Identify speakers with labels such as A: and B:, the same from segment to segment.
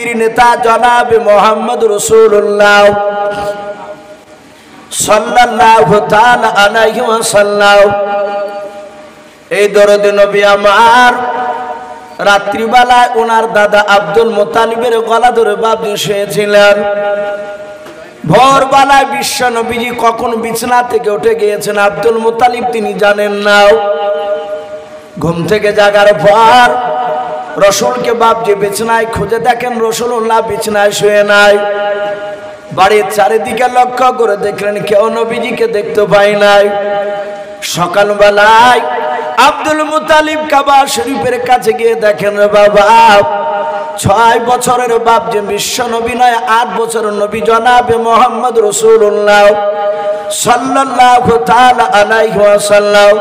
A: পৃথিবীর নেতা জনাবে মুহাম্মদ রাসূলুল্লাহ সাল্লাল্লাহু তাআলা আলাইহি ওয়াসাল্লাম। এই দরদে নবী আমার রাত্রিবেলায় ওনার দাদা আব্দুল মুত্তালিবের গলা ধরে বাবজি শুয়েছিলেন। ভোরবেলায় বিশ্ব নবীজি কখন বিছানা থেকে উঠে গিয়েছেন আব্দুল মুত্তালিব তিনি জানেন না। ঘুম থেকে জাগার পর রসুলকে বাবজি বিছানায় খুঁজে দেখেন রাসূলুল্লাহ বিছানায় শুয়ে নাই। বাড়ির চারিদিকে লক্ষ্য করে দেখলেন কেউ নবীজিকে দেখতে পায় নাই। সকালবেলায় আব্দুল মুত্তালিব কাবা শরীফের কাছে গিয়ে দেখেন বাবা 6 বছরের বাপ যে বিশ্ব নবী নয় 8 বছরের নবী জনাবে মুহাম্মদ রাসূলুল্লাহ সাল্লাল্লাহু তাআলা আলাইহি ওয়াসাল্লাম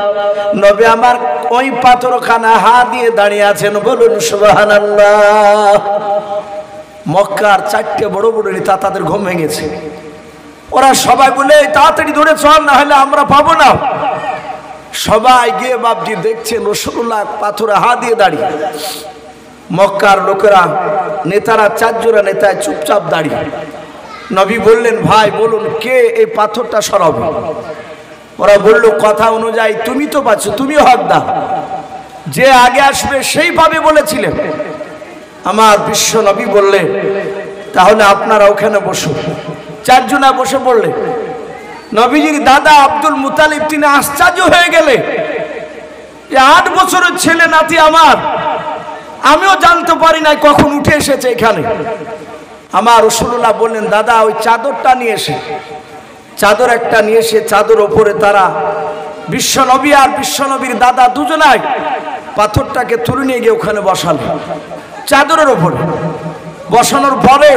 A: নবী আমার ওই পাথরখানা হাত দিয়ে দাঁড়িয়ে আছেন। বলুন সুবহানাল্লাহ। মক্কার 4টে বড় বড় নেতা তাদের ঘুম ভেঙেছে। ওরা সবাই বলে তাড়াতাড়ি ধরে চল না হলে আমরা পাবো না। সবাই গিয়ে বাবজি দেখছেন রাসূলুল্লাহ পাথরে হাত দিয়ে দাঁড়িয়ে। মক্কার লোকেরা নেতারা 4 জোড়া নেতায় চুপচাপ দাঁড়িয়ে। নবী বললেন ভাই বলুন কে এই পাথরটা সরাবে? ওরা বলল কথা অনুযায়ী তুমি তো পাচ্ছ, তুমি হক দাও, যে আগে আসবে সেই পাবে বলেছিলেন। আমার বিশ্ব নবী বললেন তাহলে আপনারা ওখানে বসুন। 4 জনা বসে পড়লেন। নবীজির দাদা আব্দুল মুত্তালিব তিনি আশ্চর্য হয়ে গেলেন যে 8 বছরের ছেলে নাতি আমার, আমিও জানতে পারি নাই কখন উঠে এসেছে এখানে। আমার রাসূলুল্লাহ বললেন দাদা ওই চাদরটা নিয়ে এসে, চাদর একটা নিয়ে এসে চাদর ওপরে তারা বিশ্ব নবী আর বিশ্ব নবীর দাদা দুজনাই পাথরটাকে তুলে নিয়ে গিয়ে ওখানে বসালেন চাদরের ওপরে। বসানোর পরে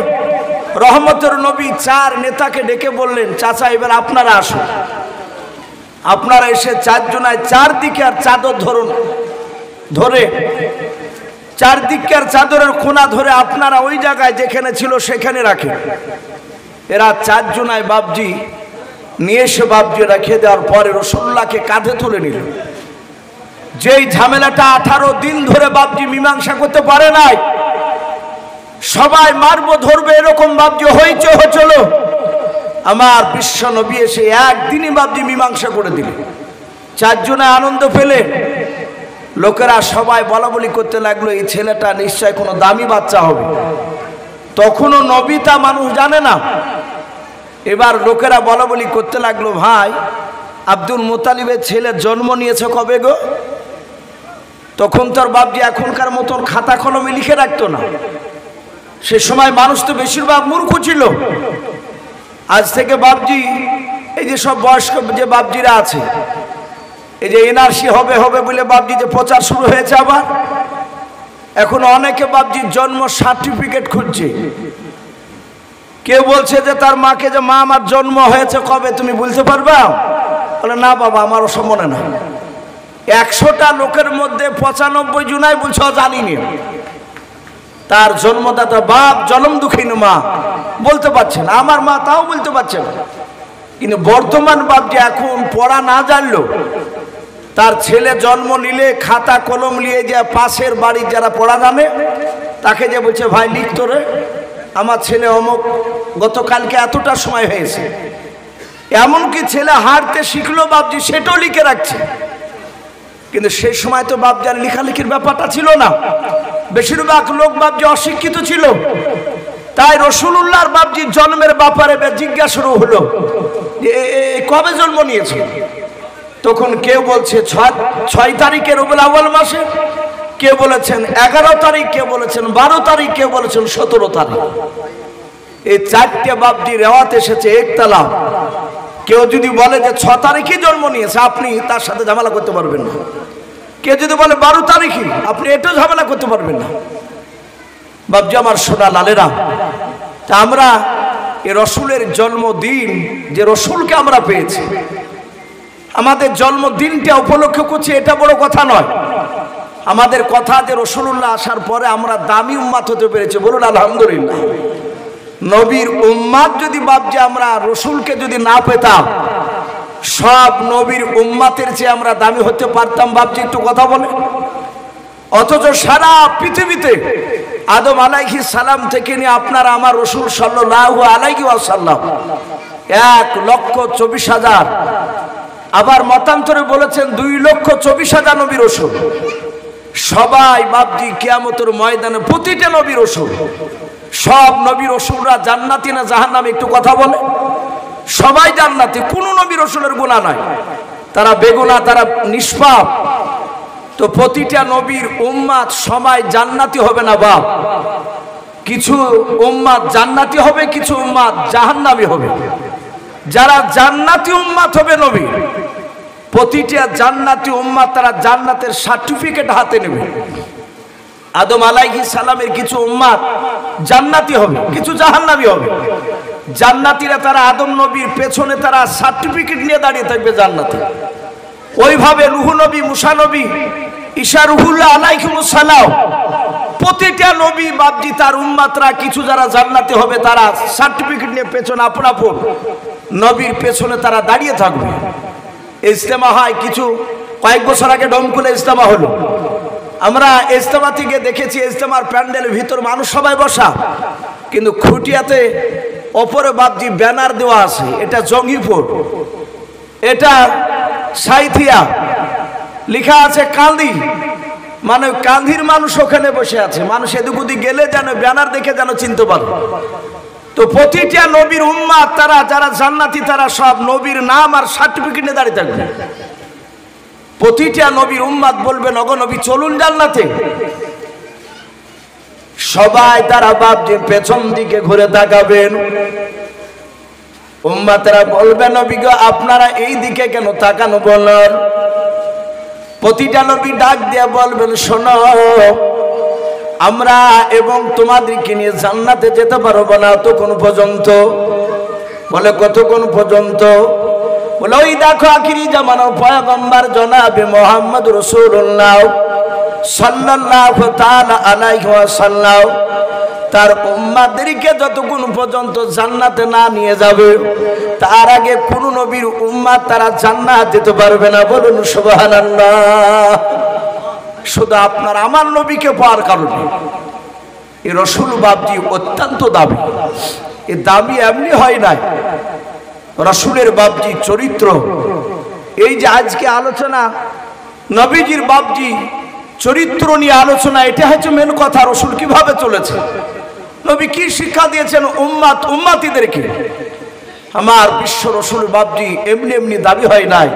A: রহমতের নবী 4 নেতাকে ডেকে বললেন চাচা এবার আপনারা আসুন। আপনারা এসে 4 জনায় 4 দিকে আর চাদর ধরুন, ধরে 4 দিকে আর চাদরের কোনা ধরে আপনারা ওই জায়গায় যেখানে ছিল সেখানে রাখেন। এরা 4 জনায় বাবজি নিয়ে এসে বাবজি রেখে দেওয়ার পরে রাসূলুল্লাহকে কাঁধে তুলে নিল। যেই ঝামেলাটা 18 দিন ধরে বাবজি মীমাংসা করতে পারে নাই, সবাই মারবো ধরবে এরকম বাবজি হইচে হচ্ছিল, আমার বিশ্ব নবী এসে একদিনই বাবজি মীমাংসা করে দিলেন। 4 জনে আনন্দ পেলে। লোকেরা সবাই বলা বলি করতে লাগলো এই ছেলেটা নিশ্চয় কোনো দামি বাচ্চা হবে। তখনও নবী তা মানুষ জানে না। এবার লোকেরা বলা বলি করতে লাগলো ভাই আব্দুল মুত্তালিবের ছেলে জন্ম নিয়েছে কবে গো? তখন তোর বাপজি এখনকার মতন খাতা কলমে লিখে রাখতো না। সে সময় মানুষ তো বেশিরভাগ মূর্খ ছিল। আজ থেকে বাপজি এই যে সব বয়স্ক যে বাপজিরা আছে, এই যে এনআরসি হবে হবে বলে বাপজি যে প্রচার শুরু হয়েছে, আবার এখন অনেকে বাপজির জন্ম সার্টিফিকেট খুঁজছে। কেউ বলছে যে তার মাকে যে মা আমার জন্ম হয়েছে কবে তুমি বলতে পারবা? বলে না বাবা আমার ওসব মনে না। 100টা লোকের মধ্যে 95 জনাই বলছে জানিনি তার জন্মদাতা বাপ জন্ম দুঃখিন মা বলতে পারছে না, আমার মা তাও বলতে পারছে না। কিন্তু বর্তমান বাপ যে এখন পড়া না জানলো, তার ছেলে জন্ম নিলে খাতা কলম নিয়ে যে পাশের বাড়ির যারা পড়া জানে তাকে যে বলছে ভাই লিখতো রে আমার ছেলে অমুক গতকালকে এতটা সময় হয়েছে। এমনকি ছেলে হাঁটতে শিখলো বাপজি সেটাও লিখে রাখছে। কিন্তু সেই সময় তো বাপজার লেখালেখির ব্যাপারটা ছিল না। বেশিরভাগ লোক বাপজি অশিক্ষিত ছিল। তাই রাসূলুল্লাহর বাপজির জন্মের ব্যাপারে জিজ্ঞাসা শুরু হলো যে কবে জন্ম নিয়েছে? তখন কেউ বলছে 6 তারিখে রবিউল আউয়াল মাসে, কেউ বলেছেন 11 তারিখ, কেউ বলেছেন 12 তারিখ, কেউ বলেছেন 17 তারিখ। এই 4টে বাপজি রেওয়াত এসেছে একতলা। কেউ যদি বলে যে 6 তারিখে জন্ম নিয়েছে আপনি তার সাথে ঝামেলা করতে পারবেন না। কেউ যদি বলে 12 তারিখে আপনি এটাও ঝামেলা করতে পারবেন না। বাপজি আমার সোনা লালেরা, তা আমরা এই রসুলের জন্মদিন যে রসুলকে আমরা পেয়েছি, আমাদের জন্মদিনটা উপলক্ষ করছি এটা বড় কথা নয়। আমাদের কথা যে রাসূলুল্লাহ আসার পরে আমরা দামি উম্মত হতে পেরেছি, বলুন আলহামদুলিল্লাহ। নবীর উম্মত যদি বাপজি আমরা রসুলকে যদি না পেতাম, সব নবীর উম্মতের চেয়ে আমরা দামি হতে পারতাম বাপজি? একটু কথা বলে। অথচ সারা পৃথিবীতে আদম আলাইহিস সালাম থেকে নিয়ে আপনার আমার রাসূল সাল্লাল্লাহু আলাইহি ওয়াসাল্লাম 1,24,000, আবার মতান্তরে বলেছেন 2,24,000 নবী রাসূল। সবাই বাপজি কিয়ামতের ময়দানে প্রতিটা নবী রাসূল, সব নবী রাসূলরা জান্নাতি না জাহান্নামী একটু কথা বলে? সবাই জান্নাতি, কোনো নবী রাসূলের গুনাহ নাই, তারা বেগুনাহ, তারা নিষ্পাপ। তো প্রতিটা নবীর উম্মাত সবাই জান্নাতি হবে না বাপ, কিছু উম্মাত জান্নাতি হবে, কিছু উম্মাত জাহান্নামী হবে। যারা জান্নাতি উম্মাত হবে নবী, প্রতিটা জান্নাতি উম্মাত তারা জান্নাতের সার্টিফিকেট হাতে নেবে। আদম আলাইহিস সালামের কিছু উম্মাত জান্নাতি হবে, কিছু জাহান্নামী হবে। জান্নাতীরা তারা আদম নবীর পেছনে তারা সার্টিফিকেট নিয়ে দাঁড়িয়ে থাকবে জান্নাতে। ওইভাবে নূহ নবী, মুসা নবী, ঈসা রুহুল্লাহ আলাইহিমুস সালাম, প্রতিটা নবী বাপজি তার উম্মাতরা কিছু যারা জান্নাতি হবে তারা সার্টিফিকেট নিয়ে পেছনে আপন আপন নবীর পেছনে তারা দাঁড়িয়ে থাকবে। ইজতেমা হয়, কিছু কয়েক বছর আগে ডমকুলে ইজতেমা হলো। আমরা ইজতেমা থেকে দেখেছি ইজতেমার প্যান্ডেলের ভিতর মানুষ সবাই বসা, কিন্তু খুঁটিয়াতে ওপরে বাপজি ব্যানার দেওয়া আছে, এটা জঙ্গিপুর, এটা সাইথিয়া, লেখা আছে কান্দি, মানে কান্দির মানুষ ওখানে বসে আছে। মানুষ এদিক ওদিক গেলে যেন ব্যানার দেখে যেন চিনতে পারে। তো প্রতিটা নবীর উম্মাত তারা যারা জান্নাতি তারা সব নবীর নাম আর সার্টিফিকেট নিয়ে দাঁড়িয়ে থাকবে। প্রতিটা নবীর উম্মাত বলবেন ওগো নবী চলুন জান্নাতে। সবাই তারা বাপজি পেছন দিকে ঘুরে তাকাবেন, উম্মাতেরা বলবেন নবী গো আপনারা এই দিকে কেন তাকানো বলেন? প্রতিটা নবী ডাক দিয়ে বলবেন শোনো, আমরা এবং তোমাদেরকে নিয়ে জান্নাতে যেতে পারবো না ততক্ষণ পর্যন্ত। বলে কতক্ষণ পর্যন্ত? বলে ওই দেখো আখিরি জামানার পয়গম্বর জনাবে মুহাম্মদ রাসূলুল্লাহ সাল্লাল্লাহু তাআলা আলাইহি ওয়াসাল্লাম তার উম্মাদেরকে যতক্ষণ পর্যন্ত জান্নাতে না নিয়ে যাবে তার আগে কোন নবীর উম্মাত তারা জান্নাত যেতে পারবে না। বলুন সুবহানাল্লাহ। শুধু আপনার আমার নবীকে পাওয়ার কারণে এই রাসূল বাপজি অত্যন্ত দামি। এই দামি এমনি হয় না, রাসূলের বাপজি চরিত্র। এই যে আজকে আলোচনা নবীজির বাপজি চরিত্র নিয়ে আলোচনা, এটা হচ্ছে মেন কথা। রাসূল কিভাবে চলেছে, নবী কি শিক্ষা দিয়েছেন উম্মাতিদেরকে। আমার বিশ্ব রাসূল বাপজি এমনি এমনি দাবি হয় নাই।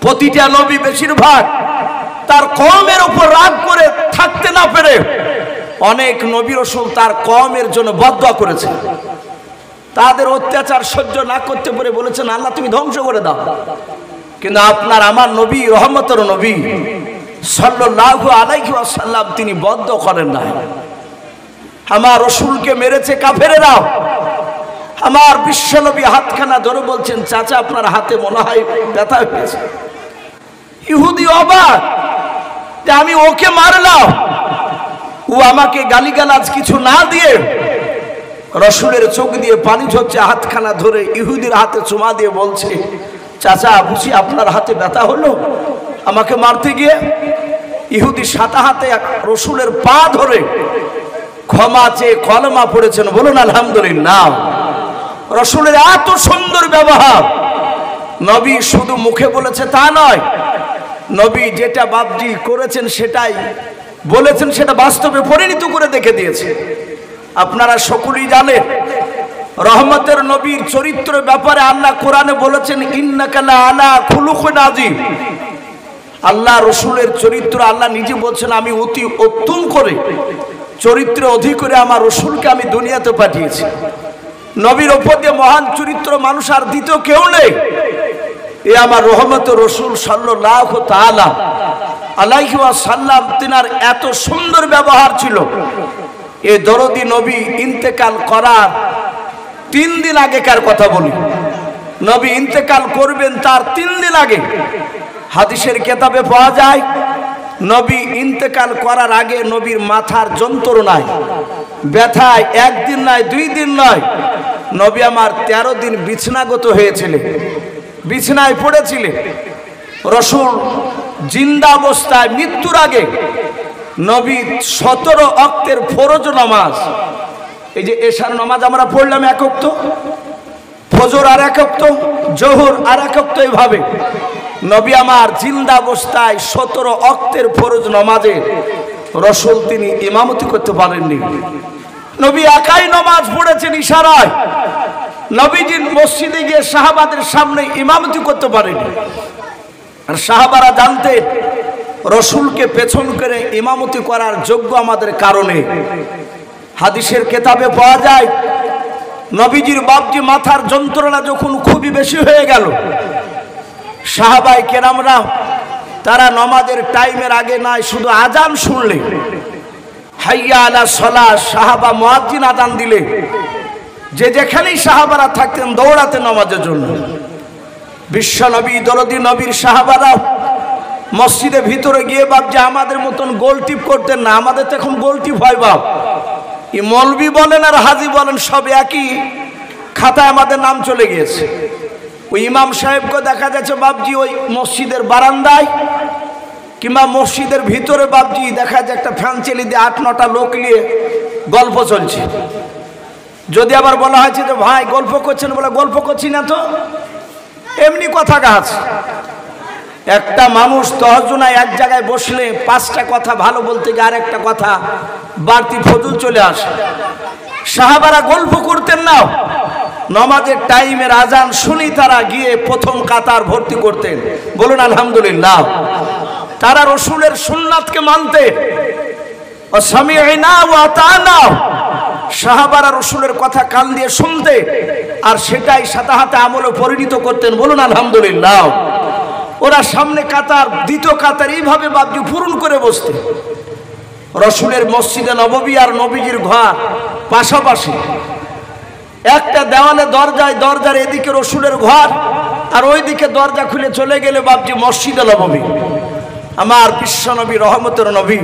A: প্রতিটা নবী বেশিরভাগ তার কওমের উপর রাগ করে থাকতে না পেরে অনেক নবী রাসূল তার কওমের জন্য বদদোয়া করেছে। তাদের অত্যাচার সহ্য না করতে পেরে বলেছেন আল্লাহ তুমি ধ্বংস করে দাও। কিন্তু আপনার আমার নবী রহমতের নবী সাল্লাল্লাহু আলাইহি ওয়াসাল্লাম তিনি বদদোয়া করেন না। আমার রাসূলকে মেরেছে কাফেরেরা। আমার বিশ্ব নবী হাতখানা ধরে বলছেন চাচা আপনার হাতে মনে হয় ব্যথা হয়েছে। ইহুদি অবাক যে আমি ওকে মারলাম, ও আমাকে গালিগালাজ কিছু না দিয়ে রাসূলের চোখ দিয়ে পানি ঝরছে, হাতখানা ধরে ইহুদির হাতে চুমা দিয়ে বলছে চাচা বুঝি আপনার হাতে ব্যথা হলো আমাকে মারতে গিয়ে? ইহুদি সাদা হাতে রাসূলের পা ধরে ক্ষমা চেয়ে কলমা পড়েছেন। বলুন আলহামদুলিল্লাহ। রাসূলের এত সুন্দর ব্যবহার, নবী শুধু মুখে বলেছে তা নয়, নবী যেটা বাপজি করেছেন সেটাই বলেছেন, সেটা বাস্তবে পরিণত করে দেখে দিয়েছে। আপনারা সকলেই জানেন রহমতের নবীর চরিত্র ব্যাপারে আল্লাহ কোরআনে বলেছেন ইন্নাকা লা আলা খুলুকিন আযীম। আল্লাহ রাসূলের চরিত্র আল্লাহ নিজে বলছেন আমি অতি উত্তম করে চরিত্র অধিক করে আমার রাসূলকে আমি দুনিয়াতে পাঠিয়েছি। নবীর উপর দিয়ে মহান চরিত্র মানুষ আর দ্বিতীয় কেউ নেই। এ আমার রহমতের রাসূল সাল্লাল্লাহু তাআলা আলাইহি ওয়াসাল্লাম, তিনার এত সুন্দর ব্যবহার ছিল। এই দরদি নবী ইন্তেকাল করার 3 দিন আগেকার কথা বলি, নবী ইন্তেকাল করবেন তার 3 দিন আগে হাদিসের কিতাবে পাওয়া যায় নবী ইন্তেকাল করার আগে নবীর মাথার যন্ত্রণায় ব্যথায় 1 দিন নয় 2 দিন নয়, নবী আমার 13 দিন বিছনাগত হয়েছিলেন, বিছনায় পড়েছিলেন। রাসূল জিন্দা অবস্থায় মৃত্যুর আগে নবী 17 ওয়াক্তের ফরজ নামাজ, এই যে এশার নামাজ আমরা পড়লাম এক ওয়াক্ত, ফজর আর এক ওয়াক্ত, জোহর আর এক ওয়াক্ত, এইভাবে নবী আমার জিন্দা অবস্থায় 17 ওয়াক্তের ফরজ নামাজে রাসূল তিনি ইমামতি করতে পারেননি। নবী একাই নামাজ পড়েছেন ইশারায়। নবীজির মসজিদে গিয়ে সাহাবাদের সামনে ইমামতি করতে পারেননি। আর সাহাবারা জানতেন রাসূলকে পেছন করে ইমামতি করার যোগ্য আমাদের কারণে। হাদিসের কিতাবে পাওয়া যায় নবীজির বাপজি মাথার যন্ত্রণা যখন খুবই বেশি হয়ে গেল, সাহাবায়ে কেরামরা তারা নামাজের টাইমের আগে নয়, শুধু আজান শুনলে হাইয়া আলা সালাহ, সাহাবা মুয়াজ্জিন আজান দিলে যে যেখানেই সাহাবারা থাকতেন দৌড়াতেন নামাজের জন্য। বিশ্ব নবী দরদি নবীর সাহাবারা মসজিদের ভিতরে গিয়ে বাপজি আমাদের মতন গোল টিপ করতেন না। আমাদের তো এখন গোল টিপ হয় বাপ, এই মৌলবি বলেন আর হাজি বলেন সব একই খাতায় আমাদের নাম চলে গিয়েছে। ওই ইমাম সাহেবকে দেখা যাচ্ছে বাপজি ওই মসজিদের বারান্দায় কিংবা মসজিদের ভিতরে বাপজি দেখা যায় একটা ফ্যান চালিয়ে দিয়ে 8-9টা লোক নিয়ে গল্প চলছে। যদি আবার বলা হয়েছে যে ভাই গল্প করছেন, বলে গল্প করছি না তো, এমনি কথা গাছ। একটা মানুষ তহজুনায় এক জায়গায় বসলে 5টা কথা ভালো বলতে গিয়ে আরেকটা কথা বাড়তি ফজল চলে আসে। সাহাবারা গল্প করতেন না, নামাজের টাইমের আজান শুনি তারা গিয়ে প্রথম কাতার ভর্তি করতেন। বলুন আলহামদুলিল্লাহ। তারা রাসূলের সুন্নাতকে মানতে, সামি'না ওয়া আতা'না, সাহাবারা রাসূলের কথা কান দিয়ে শুনতে আর সেটাই সাথে সাথে আমলে পরিণত করতেন। বলুন আলহামদুলিল্লাহ। ওরা সামনে কাতার, দ্বিতীয় কাতার এইভাবে বাপজি পূরণ করে বসতে। রাসূলের মসজিদে নববী আর নবীজির ঘর পাশাপাশি, একটা দেওয়ালে দরজায়, দরজার এদিকে রাসূলের ঘর আর ওইদিকে দরজা খুলে চলে গেলে বাপজি মসজিদে নববী। আমার বিশ্ব নবী রহমতের নবী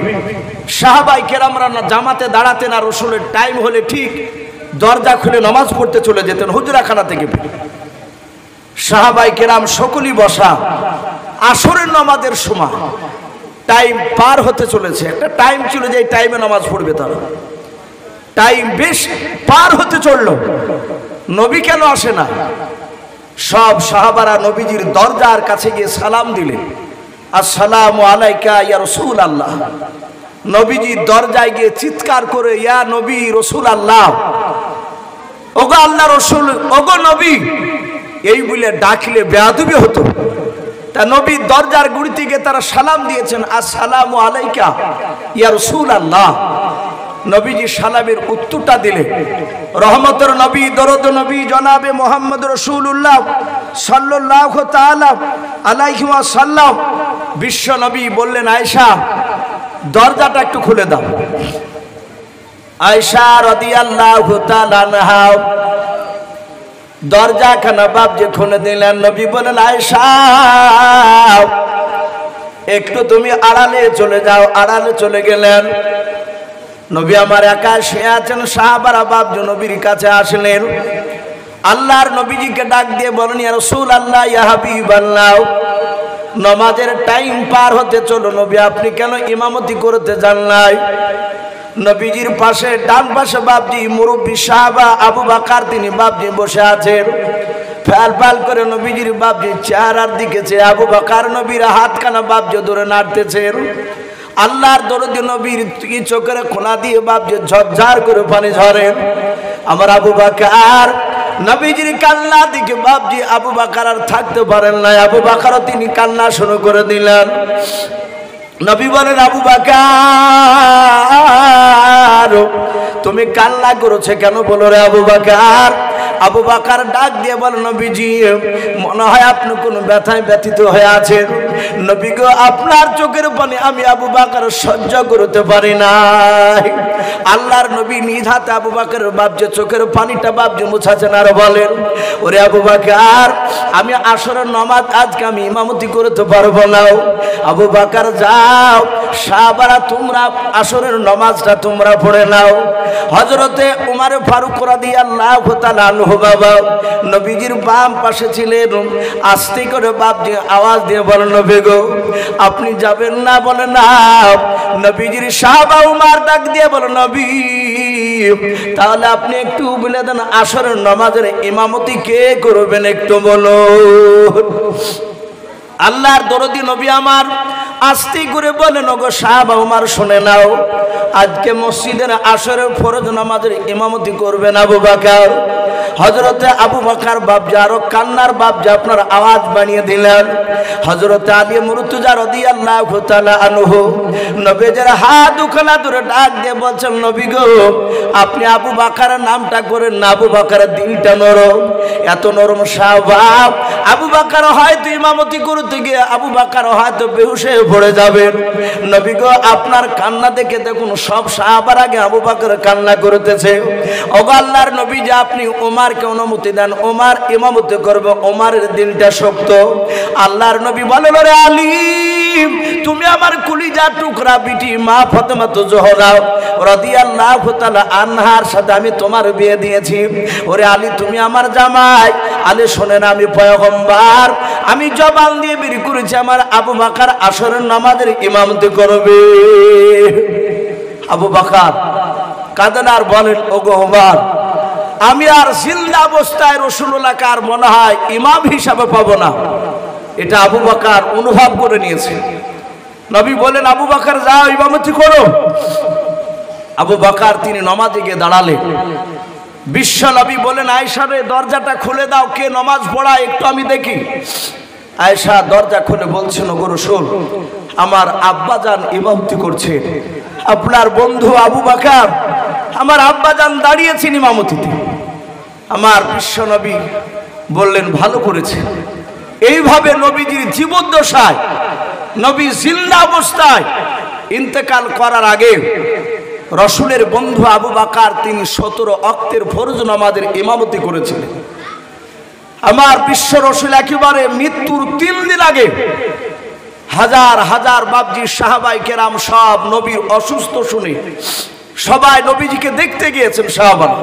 A: সাহাবায়ে কেরামরা জামাতে দাঁড়াতেন আর রাসূলের টাইম হলে ঠিক দরজা খুলে নামাজ পড়তে চলে যেতেন হুজরাখানা থেকে। সাহাবায়ে কেরাম সকলেই বসা, আসরের নামাজের সময় টাইম পার হতে চলেছে। একটা টাইম ছিল যে এই টাইমে নামাজ পড়বে তারা, টাইম বেশ পার হতে চলল, নবী কেন আসে না? সব সাহাবারা নবীজির দরজার কাছে গিয়ে সালাম দিলেন, আসসালামু আলাইকা ইয়া রাসূলুল্লাহ। নবীজি দরজায় গিয়ে চিৎকার করে ইয়া নবী রাসূলুল্লাহ, ওগো আল্লাহ রাসূল, ওগো নবী, এই বলে ডাকলে বেয়াদবি হতো। তা নবী দরজার গুড়িতে গিয়ে তারা সালাম দিয়েছেন, আসসালামু আলাইকা ইয়া রাসূলুল্লাহ। নবীজি সালামের উত্তরটা দিলেন। রহমতের নবী, দরদ নবী জনাবে মুহাম্মদ রাসূলুল্লাহ সাল্লাল্লাহু তাআলা আলাইহি ওয়াসাল্লাম বিশ্ব নবী বললেন, আয়েশা দরজাটা একটু খুলে দাও। আয়েশা রাদিয়াল্লাহু তাআলা আনহা দরজা খানা বাপজি খুলে দিলেন। নবী বলেন, আয়েশা একটু তুমি আড়ালে চলে যাও। আড়ালে চলে গেলেন। নবী আমার একা শুয়ে আছেন, সাহাবারা বাপজি নবীর কাছে আসলেন। আল্লাহর নবীজিকে ডাক দিয়ে বলেন, ইয়া রাসূলুল্লাহ, ইয়া হাবিবাল্লাহ, নামাজের টাইম পার হতে চলো, নবী আপনি কেন ইমামতি করতে যান নাই? নবীজির পাশে ডান পাশে বাপজি মুরব্বী সাহাবা আবু বকর তিনি বাপজি বসে আছেন। ফ্যাল ফ্যাল করে নবীজির বাপজি চেহারার দিকে চেয়ে আবু বকর নবীর হাতখানা বাপজি ধরে নাড়তেছেন। আল্লাহর দরদি নবীর চোখের খোলা দিয়ে বাপজি ঝরঝর করে পানি ঝরে। আমার আবু বকর নবীজির কান্না দিকে বাপজি আবু বকর আর থাকতে পারেন না। আবু বকর তিনি কান্না শুরু করে দিলেন। নবী বলেন, আবু বকর তুমি কান্না করেছে কেন? বলো রে আবু বকর। আবু বকর ডাক দিয়ে বলেন, নবীজি মনে হয় আপনি কোনো ব্যথায় ব্যথিত হয়ে আছেন। নবী গো, আপনার চোখের পানি আমি আবু বকর সহ্য করতে পারি না। আল্লাহর নবী নিজ হাতে আবু বকরের বাপজি চোখের পানিটা বাপজি মুছাছেন আর বলেন, ওরে আবু বকর আমি আসরের নামাজ আজকে আমি ইমামতি করতে পারবো না। আবু বকর যাও সাহাবারা তোমরা আসরের নামাজটা তোমরা পড়ে নাও। হযরতে উমর ফারুক রাদিয়াল্লাহু তাআলা আনহু বাবা নবীজির বাম পাশে ছিলেন। আস্তে করে বাপজি আওয়াজ দিয়ে বলেন, নবী গো আপনি যাবেন না? বলে না। নবীজির সাহাবা উমর ডাক দিয়ে বলেন, নবী তাহলে আপনি একটু বলে দেন আসরের নামাজের ইমামতি কে করবেন একটু বলুন। আল্লাহর দরদি নবী আমার আস্তে করে বলেন, ওগো সাহাবা উমর শুনে নাও, আজকে মসজিদের আসরের ফরজ নামাজের ইমামতি করবেন আবু বকর। হযরতে আবু বকর বাপজা আরো কান্নার বাপজা আপনার আওয়াজ বানিয়ে দিলেন। হযরতে আলী মুরতুজা রাদিয়াল্লাহু তাআলা আনহু নবীজির হাত দুখানা ধরে ডাক দিয়ে বলছেন, নবী গো আপনি আবু বকরের নামটা করেন না, আবু বকরের দিলটা নরম, এত নরম সাহাবা। আবু বকর হয়তো ইমামতি করতে গিয়ে আবু বকর হয়তো বেহুশ হয়ে পড়ে যাবেন। নবী গো আপনার কান্না দেখে দেখুন সব সাহাবার আগে আবু বকর কান্না করতেছে। ওগো আল্লাহর নবী যে আপনি ওমরকে অনুমতি দেন, ওমর ইমামতি করবে, ওমরের দিলটা শক্ত। আল্লাহর নবী বলেন, রে আলী তুমি আমার কলিজার টুকরা বিটি মা ফাতেমা জোহরা রাদিয়াল্লাহু তাআলা আনহার সাথে আমি তোমার বিয়ে দিয়েছি। ওরে আলী তুমি আমার জামাই। আলী শোনেন, আমি পয়গম্বর, আমি জবান দিয়ে বের করেছি আমার আবু বকর আসরের নামাজের ইমামতি করবে। আবু বকর কাঁদেন আর বলেন, ওগো ওমর আমি আর জিন্দা অবস্থায় রাসূলুল্লাহকে আর মনে হয় ইমাম হিসাবে পাবো না। এটা আবু বকর অনুভব করে নিয়েছে। নবী বলেন, আবু বকর যাও ইমামতি করো। আবু বকর তিনি নামাজে গিয়ে দাঁড়ালেন। বিশ্ব নবী বলেন, আয়েশা রে দরজাটা খুলে দাও, কে নামাজ পড়ায় একটু আমি দেখি। আয়েশা দরজা খুলে বলছেন, ওগো রাসূল আমার আব্বাজান ইমামতি করছে, আপনার বন্ধু আবু বকর আমার আব্বাজান দাঁড়িয়েছেন ইমামতিতে। আমার বিশ্ব নবী বললেন, ভালো করেছে। এইভাবে নবীজির জীবদ্দশায় নবী জিন্দা অবস্থায় ইন্তেকাল করার আগে রাসূলের বন্ধু আবু বকর তিনি 17 ওয়াক্তের ফরজ নামাজের ইমামতি করেছিলেন। আমার বিশ্ব রাসূল একেবারে মৃত্যুর 3 দিন আগে হাজার হাজার বাপজি সাহাবায়ে কেরাম সব নবীর অসুস্থ শুনে সবাই নবীজিকে দেখতে গিয়েছেন। সাহাবারা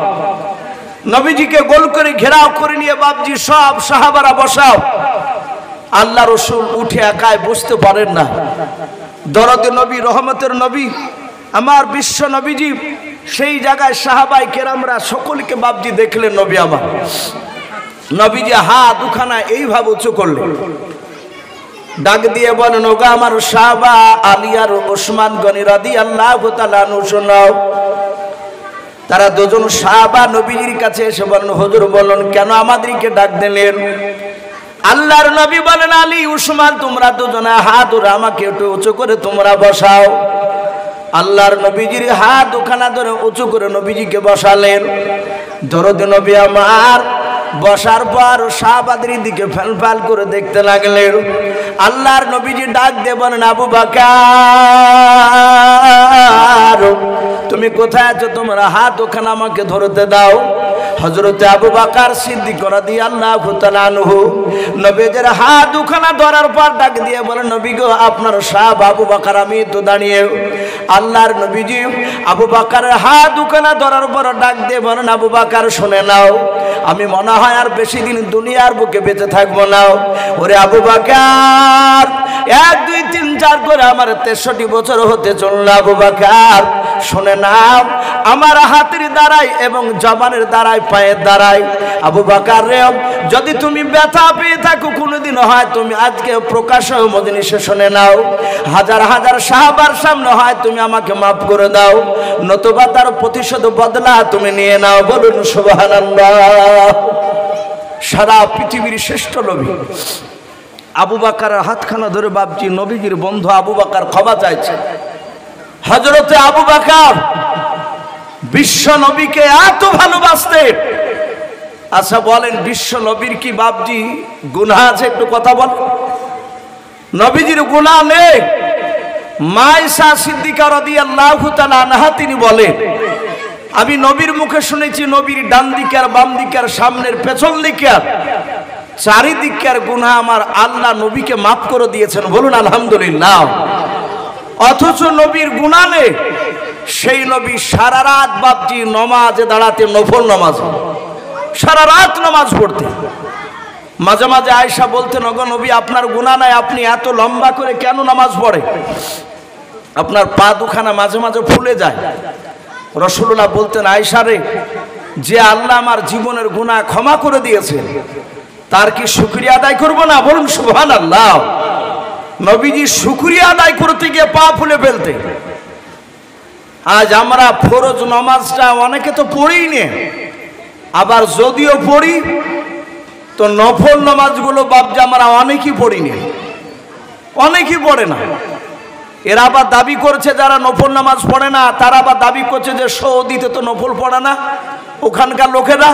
A: নবীজিকে গোল করে ঘেরাও করে নিয়ে বাপজি সব সাহাবারা বসাও। আল্লাহ রাসূল উঠে একাই বসতে পারেন না। দরদে নবী, রহমতের নবী আমার বিশ্ব নবীজি সেই জায়গায় সাহাবায়ে কেরামরা সকলকে বাপজি দেখলেন। নবী আমার নবীজি হাত দুখানা এইভাবে উঁচু করলেন, ডাক দিয়ে বলেন, ওগো আমার সাহাবা আলী আর ওসমান গনি রাদিয়াল্লাহু তাআলা আনহু শোনাও। তারা দুজন সাহাবা নবীজির কাছে এসে বলেন, হুজুর বলুন কেন আমাদেরকে ডাক দিলেন? আল্লাহর নবী বলেন, আলী ওসমান তোমরা দুজনে হাত ধরে আমাকে একটু উঁচু করে তোমরা বসাও। আল্লাহর নবীজির হাত দুখানা ধরে উঁচু করে নবীজিকে বসালেন। দরদে নবী আমার বসার পর সাহাবাদের দিকে ফেলফাল করে দেখতে লাগলেন। আল্লাহর নবীজি ডাক দিয়ে বলেন, আবু বকর তুমি কোথায় আছো? তোমার হাত ওখানে আমাকে ধরতে দাও। হযরতে আবু বকর সিদ্দিক রাদিয়াল্লাহু তাআলা আনহু নবীজির হাত দুখানা ধরার পর ডাক দিয়ে বলেন, নবী গো আপনার সাহাব আবু বকর আমি তো দাঁড়িয়ে। আল্লাহর নবীজি আবু বকরের হাত দুখানা ধরার পর ডাক দিয়ে বলেন, আবু বকর শুনে নাও, আমি মনে হয় আর বেশি দিন দুনিয়ার বুকে বেঁচে থাকবো না। ওরে আবু বকর 1 2 3 4 করে আমার 63 বছর হতে চলল। আবু বকর শুনে নাও, আমার হাতের দ্বারাই এবং জবানের দ্বারাই পায়ের দ্বারাই আবু বকর রে যদি তুমি ব্যথা পেয়ে থাকো কোনোদিন হয় তুমি আজকে প্রকাশ মজলিসে শুনে নাও। হাজার হাজার সাহাবার সামনে হয় তুমি আমাকে মাফ করে দাও, নতুবা তার প্রতিশোধ বদলা তুমি নিয়ে নাও। বলুন সুবহানাল্লাহ। সারা পৃথিবীর শ্রেষ্ঠ নবী আবু বকরের হাতখানা ধরে বাপজি নবীজির বন্ধু আবু বকর ক্ষমা চাইছে। হযরতে আবু বকর বিশ্ব নবীকে এত ভালোবাসতেন। আচ্ছা বলেন বিশ্ব নবীর কি বাপজি গুনাহ আছে? একটু কথা বল। নবীজির গুনাহ নেই। মা আয়েশা সিদ্দিকা রাদিয়াল্লাহু তাআলা আনহা তিনি বলেন, আমি নবীর মুখে শুনেছি নবীর ডান দিকে আর বাম দিকে আর সামনের পেছন দিকে আর চারিদিকের গুনাহ আমার আল্লাহ নবীকে মাফ করে দিয়েছেন। বলুন আলহামদুলিল্লাহ। অথচ নবীর গুনাহ নেই। সেই নবী সারা রাত বাপজি নামাজে দাঁড়াতে, নফল নামাজ, সারা রাত নামাজ পড়তে। মাঝে মাঝে আয়েশা বলতেন, ওগো নবী আপনার গুনাহ নাই, আপনি এত লম্বা করে কেন নামাজ পড়ে? আপনার পা দুখানা মাঝে মাঝে ফুলে যায়। রাসূলুল্লাহ বলতেন, আয়েশা রে, যে আল্লাহ আমার জীবনের গুনাহ ক্ষমা করে দিয়েছে তার কি শুকরিয়া আদায় করব না? বলুন সুবহানাল্লাহ। নবীজি শুকরিয়া আদায় করতে গিয়ে পা ফুলে ফেলতে। আজ আমরা ফরজ নামাজটা অনেকে তো পড়িই না, আবার যদিও পড়ি তো নফল নামাজগুলো বাপজি আমরা অনেকেই পড়ি না, অনেকেই পড়ে না। এরা আবার দাবি করছে যারা নফল নামাজ পড়ে না তারা আবার দাবি করছে যে সৌদিতে তো নফল পড়ে না, ওখানকার লোকেরা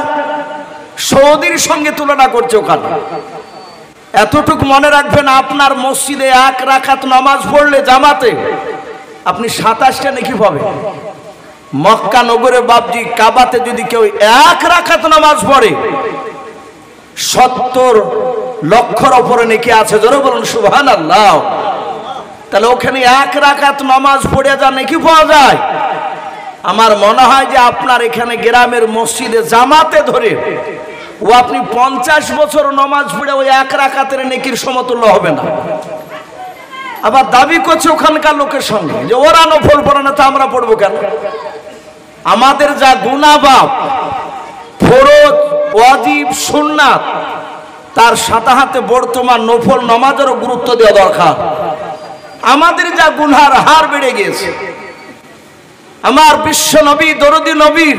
A: সৌদির সঙ্গে তুলনা করছে ওখানে। এতটুকু মনে রাখবেন, আপনার মসজিদে 1 রাকাত নামাজ পড়লে জামাতে আপনি 27টা নেকি পাবেন। মক্কা নগরে বাপজি কাবাতে যদি কেউ 1 রাকাত নামাজ পড়ে 70 লক্ষর উপরে নেকি আছে। জোরে বলুন সুবহানাল্লাহ। তাহলে ওখানে 1 রাকাত নামাজ পড়ে যা নেকি পাওয়া যায়, আমার মনে হয় যে আপনার এখানে গ্রামের মসজিদে জামাতে ধরে ও আপনি 50 বছর নামাজ পড়ে ওই 1 রাকাতের নেকির সমতুল্য হবে না। আবার দাবি করছে ওখানকার লোকের সঙ্গে যে ওরা নফল পড়ে না, তা আমরা পড়বো কেন? আমাদের যা গুনাহ বাপ, ফরজ, ওয়াজিব, সুন্নাত, তার সাথে সাথে বর্তমান নফল নামাজেরও গুরুত্ব দেওয়া দরকার। আমাদের যা গুনহার হার বেড়ে গিয়েছে। আমার বিশ্ব নবী, দরদি নবীর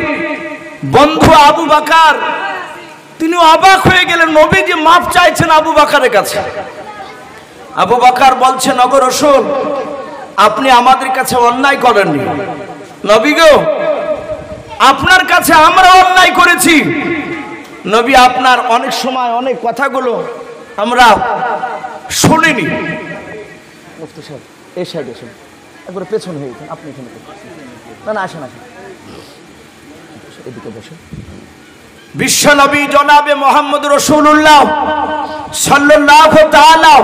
A: বন্ধু আবু বকর, তিনি অবাক হয়ে গেলেন, নবীজি মাফ চাইছেন আবু বকরের কাছে। আবু বকর বলছেন, ওগো রাসূল, আপনি আমাদের কাছে অন্যায় করেননি। নবী গো, আপনার কাছে আমরা অন্যায় করেছি। নবী, আপনার অনেক সময় অনেক কথাগুলো আমরা শুনিনি। মুফতি সাহেব এই সাইডে শুনুন, একবার পেছন হয়ে গেছেন আপনি, এখানে না না আসেন আসেন, এদিকে বসে। বিশ্ব নবী জনাবে মুহাম্মদ রাসূলুল্লাহ সাল্লাল্লাহু তাআলা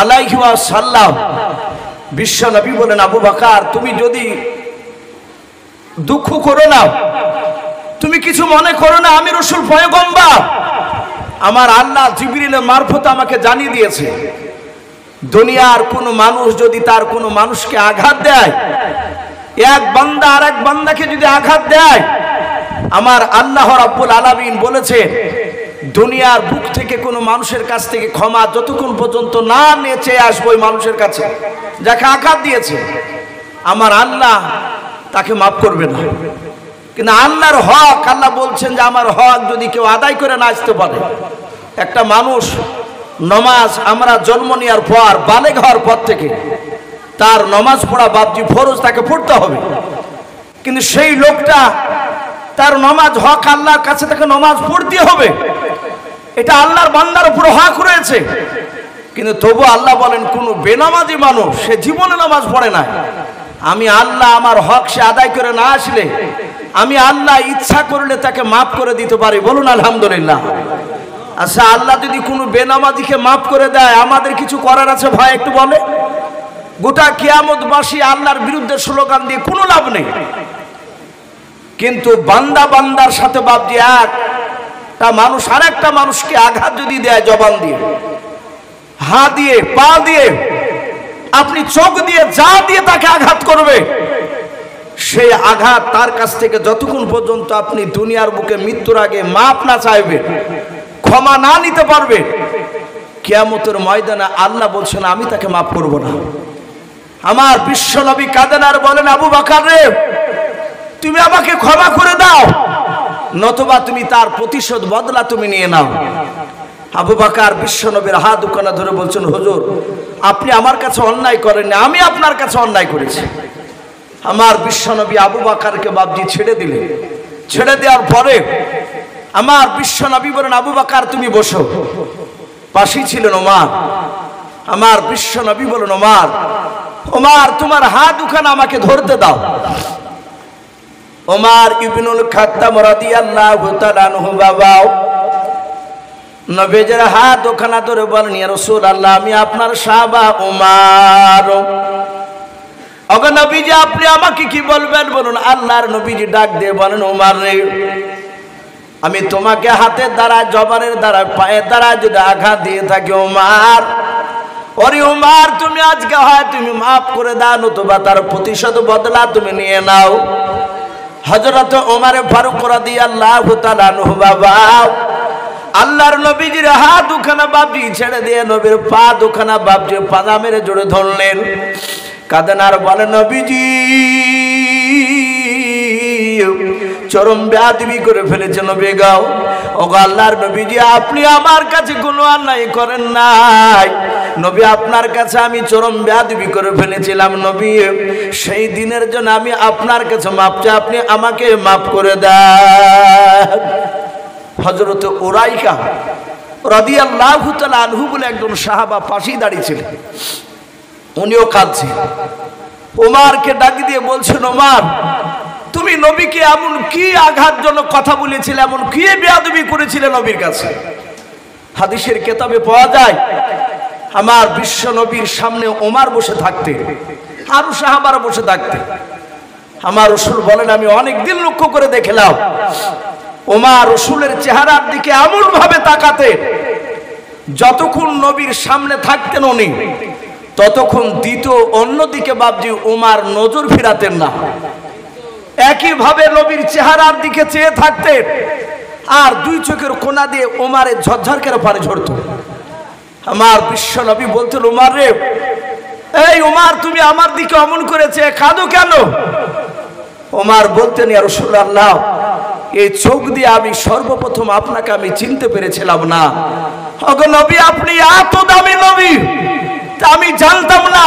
A: আলাইহি ওয়াসাল্লাম, বিশ্ব নবী বলেন, আবু বকর তুমি যদি দুঃখ করো না, তুমি কিছু মনে করো না, আমি রাসূল পয়গম্বর, আমার আল্লাহ জিবরিলের মারফত আমাকে জানিয়ে দিয়েছে দুনিয়ার কোন মানুষ যদি তার কোন মানুষকে আঘাত দেয়, এক বান্দা আর এক বান্দাকে যদি আঘাত দেয়, আমার আল্লাহ রাব্বুল আলামিন বলেছে দুনিয়ার বুক থেকে কোনো মানুষের কাছ থেকে ক্ষমা যতক্ষণ পর্যন্ত না নিয়ে চেয়ে আসবো ওই মানুষের কাছে যাকে আঘাত দিয়েছে, আমার আল্লাহ তাকে মাফ করবে না। কিন্তু আল্লাহর হক, আল্লাহ বলছেন যে আমার হক যদি কেউ আদায় করে না আসতে পারে, একটা মানুষ নামাজ আমরা জন্ম নেওয়ার পর বালেগ হওয়ার পর থেকে তার নামাজ পড়া বাপজি ফরজ, তাকে পড়তে হবে। কিন্তু সেই লোকটা তার নামাজ হক, আল্লাহর কাছে তাকে নামাজ পড়তে হবে, এটা আল্লাহর বান্দার উপর হক রয়েছে। কিন্তু তবু আল্লাহ বলেন কোন বেনামাজি মানুষ সে জীবনে নামাজ পড়ে না, আমি আল্লাহ আমার হক সে আদায় করে না আসলে আমি আল্লাহ ইচ্ছা করলে তাকে মাফ করে দিতে পারি। বলুন আলহামদুলিল্লাহ। আচ্ছা, আল্লাহ যদি কোনো বেনামাজিকে মাফ করে দেয়, আমাদের কিছু করার আছে ভাই? একটু বলে। গোটা কিয়ামতবাসী আল্লাহর বিরুদ্ধে স্লোগান দিয়ে কোনো লাভ নেই। কিন্তু বান্দা বান্দার সাথে বাপজি একটা মানুষ আর একটা মানুষকে আঘাত যদি দেয়, জবান দিয়ে, হাত দিয়ে, পা দিয়ে, আপনি চোখ দিয়ে, যা দিয়ে তাকে আঘাত করবে, সেই আঘাত তার কাছ থেকে যতক্ষণ পর্যন্ত আপনি দুনিয়ার বুকে মৃত্যুর আগে মাপ না চাইবে, ক্ষমা না নিতে পারবে, কিয়ামতের ময়দানে আল্লাহ বলছেন আমি তাকে মাফ করব না। আমার বিশ্ব নবী কাঁদেন আর বলেন, আবু বকর রে, তুমি আমাকে ক্ষমা করে দাও, নতুবা তুমি তার প্রতিশোধ বদলা তুমি নিয়ে নাও। আবু বকর বিশ্ব নবীর হাত দুখানা ধরে বলছেন, হুজুর আপনি আমার কাছে অন্যায় করেননি, আমি আপনার কাছে অন্যায় করেছি। আমার বিশ্ব নবী আবু বকরকে বাপজি ছেড়ে দিলেন। ছেড়ে দেওয়ার পরে আমার বিশ্ব নবী বলেন, আবু বকর তুমি বসো। পাশেই ছিলেন ওমর। আমার বিশ্ব নবী বলেন, ওমর, ওমর তোমার হাত দুখানা আমাকে ধরতে দাও। ওমর ইবনুল খাত্তাব রাদিয়াল্লাহু তাআলা আনহু বাবা নবীজির হাত দুখানা ধরে বলেন, ইয়া রাসূলুল্লাহ, আমি আপনার সাহাবা ওমর, ওগো নবীজি আপনি আমাকে কি বলবেন বলুন। আল্লাহর নবীজি ডাক দিয়ে বলেন, ওমর রে, আমি তোমাকে হাতের দ্বারা, জবানের দ্বারা, পায়ের দ্বারা যদি আঘাত দিয়ে থাকি ওমর, ওরে ওমর তুমি আজকে হয় তুমি মাফ করে দাও, নতুবা তার প্রতিশোধ বদলা তুমি নিয়ে নাও। হযরত ওমর ফারুক রাদিয়াল্লাহু তাআলা আনহু বাবা আল্লাহর নবীজির হাত দুখানা বাবজি ছেড়ে দিয়ে নবীর পা দুখানা বাবজি পাজা মেরে জোরে ধরলেন, কাঁদেন আর বলেন, নবীজি চরম বেয়াদবি করে ফেলেছে নবী গাও। ওগো আল্লাহর নবীজি আপনি আমার কাছে কোনো অন্যায় করেন নাই নবী, আপনার কাছে আমি চরম বেয়াদবি করে ফেলেছিলাম নবী, সেই দিনের জন্য আমি আপনার কাছে মাপ চাই, আপনি আমাকে মাফ করে দেন। হযরত উরাইকা রাদিয়াল্লাহু তাআলা আনহু বলে একজন সাহাবা পাশেই দাঁড়িয়েছিলেন, উনিও কাঁদছেন। ওমরকে ডাক দিয়ে বলছেন, ওমর তুমি নবীকে এমন কি আঘাতজনক কথা বলেছিলে, এমন কি বেয়াদবি করেছিলে নবীর কাছে? হাদিসের কিতাবে পাওয়া যায় আমার বিশ্ব নবীর সামনে ওমর বসে থাকতে, আরো সাহাবারা বসে থাকতে। আমার রাসূল বলেন, আমি অনেক দিন লক্ষ্য করে দেখলাম ওমর রাসূলের চেহারার দিকে এমন ভাবে তাকাতে, যতক্ষণ নবীর সামনে থাকতেন উনি ততক্ষণ দ্বিতীয় অন্যদিকে বাবজি ওমর নজর ফিরাতেন না, একইভাবে নবীর চেহারার দিকে চেয়ে থাকতেন, আর দুই চোখের কোনা দিয়ে ওমরের ঝরঝর করে পানি ঝরত। আমার বিশ্ব নবী বলতেন, ওমর রে, এই ওমর তুমি আমার দিকে অমন করেছে, কাঁদো কেন? ওমর বলতেন, ইয়া রাসূলুল্লাহ এই চোখ দিয়ে আমি সর্বপ্রথম আপনাকে আমি চিনতে পেরেছিলাম না। ওগো নবী আপনি এত দামি নবী তা আমি জানতাম না,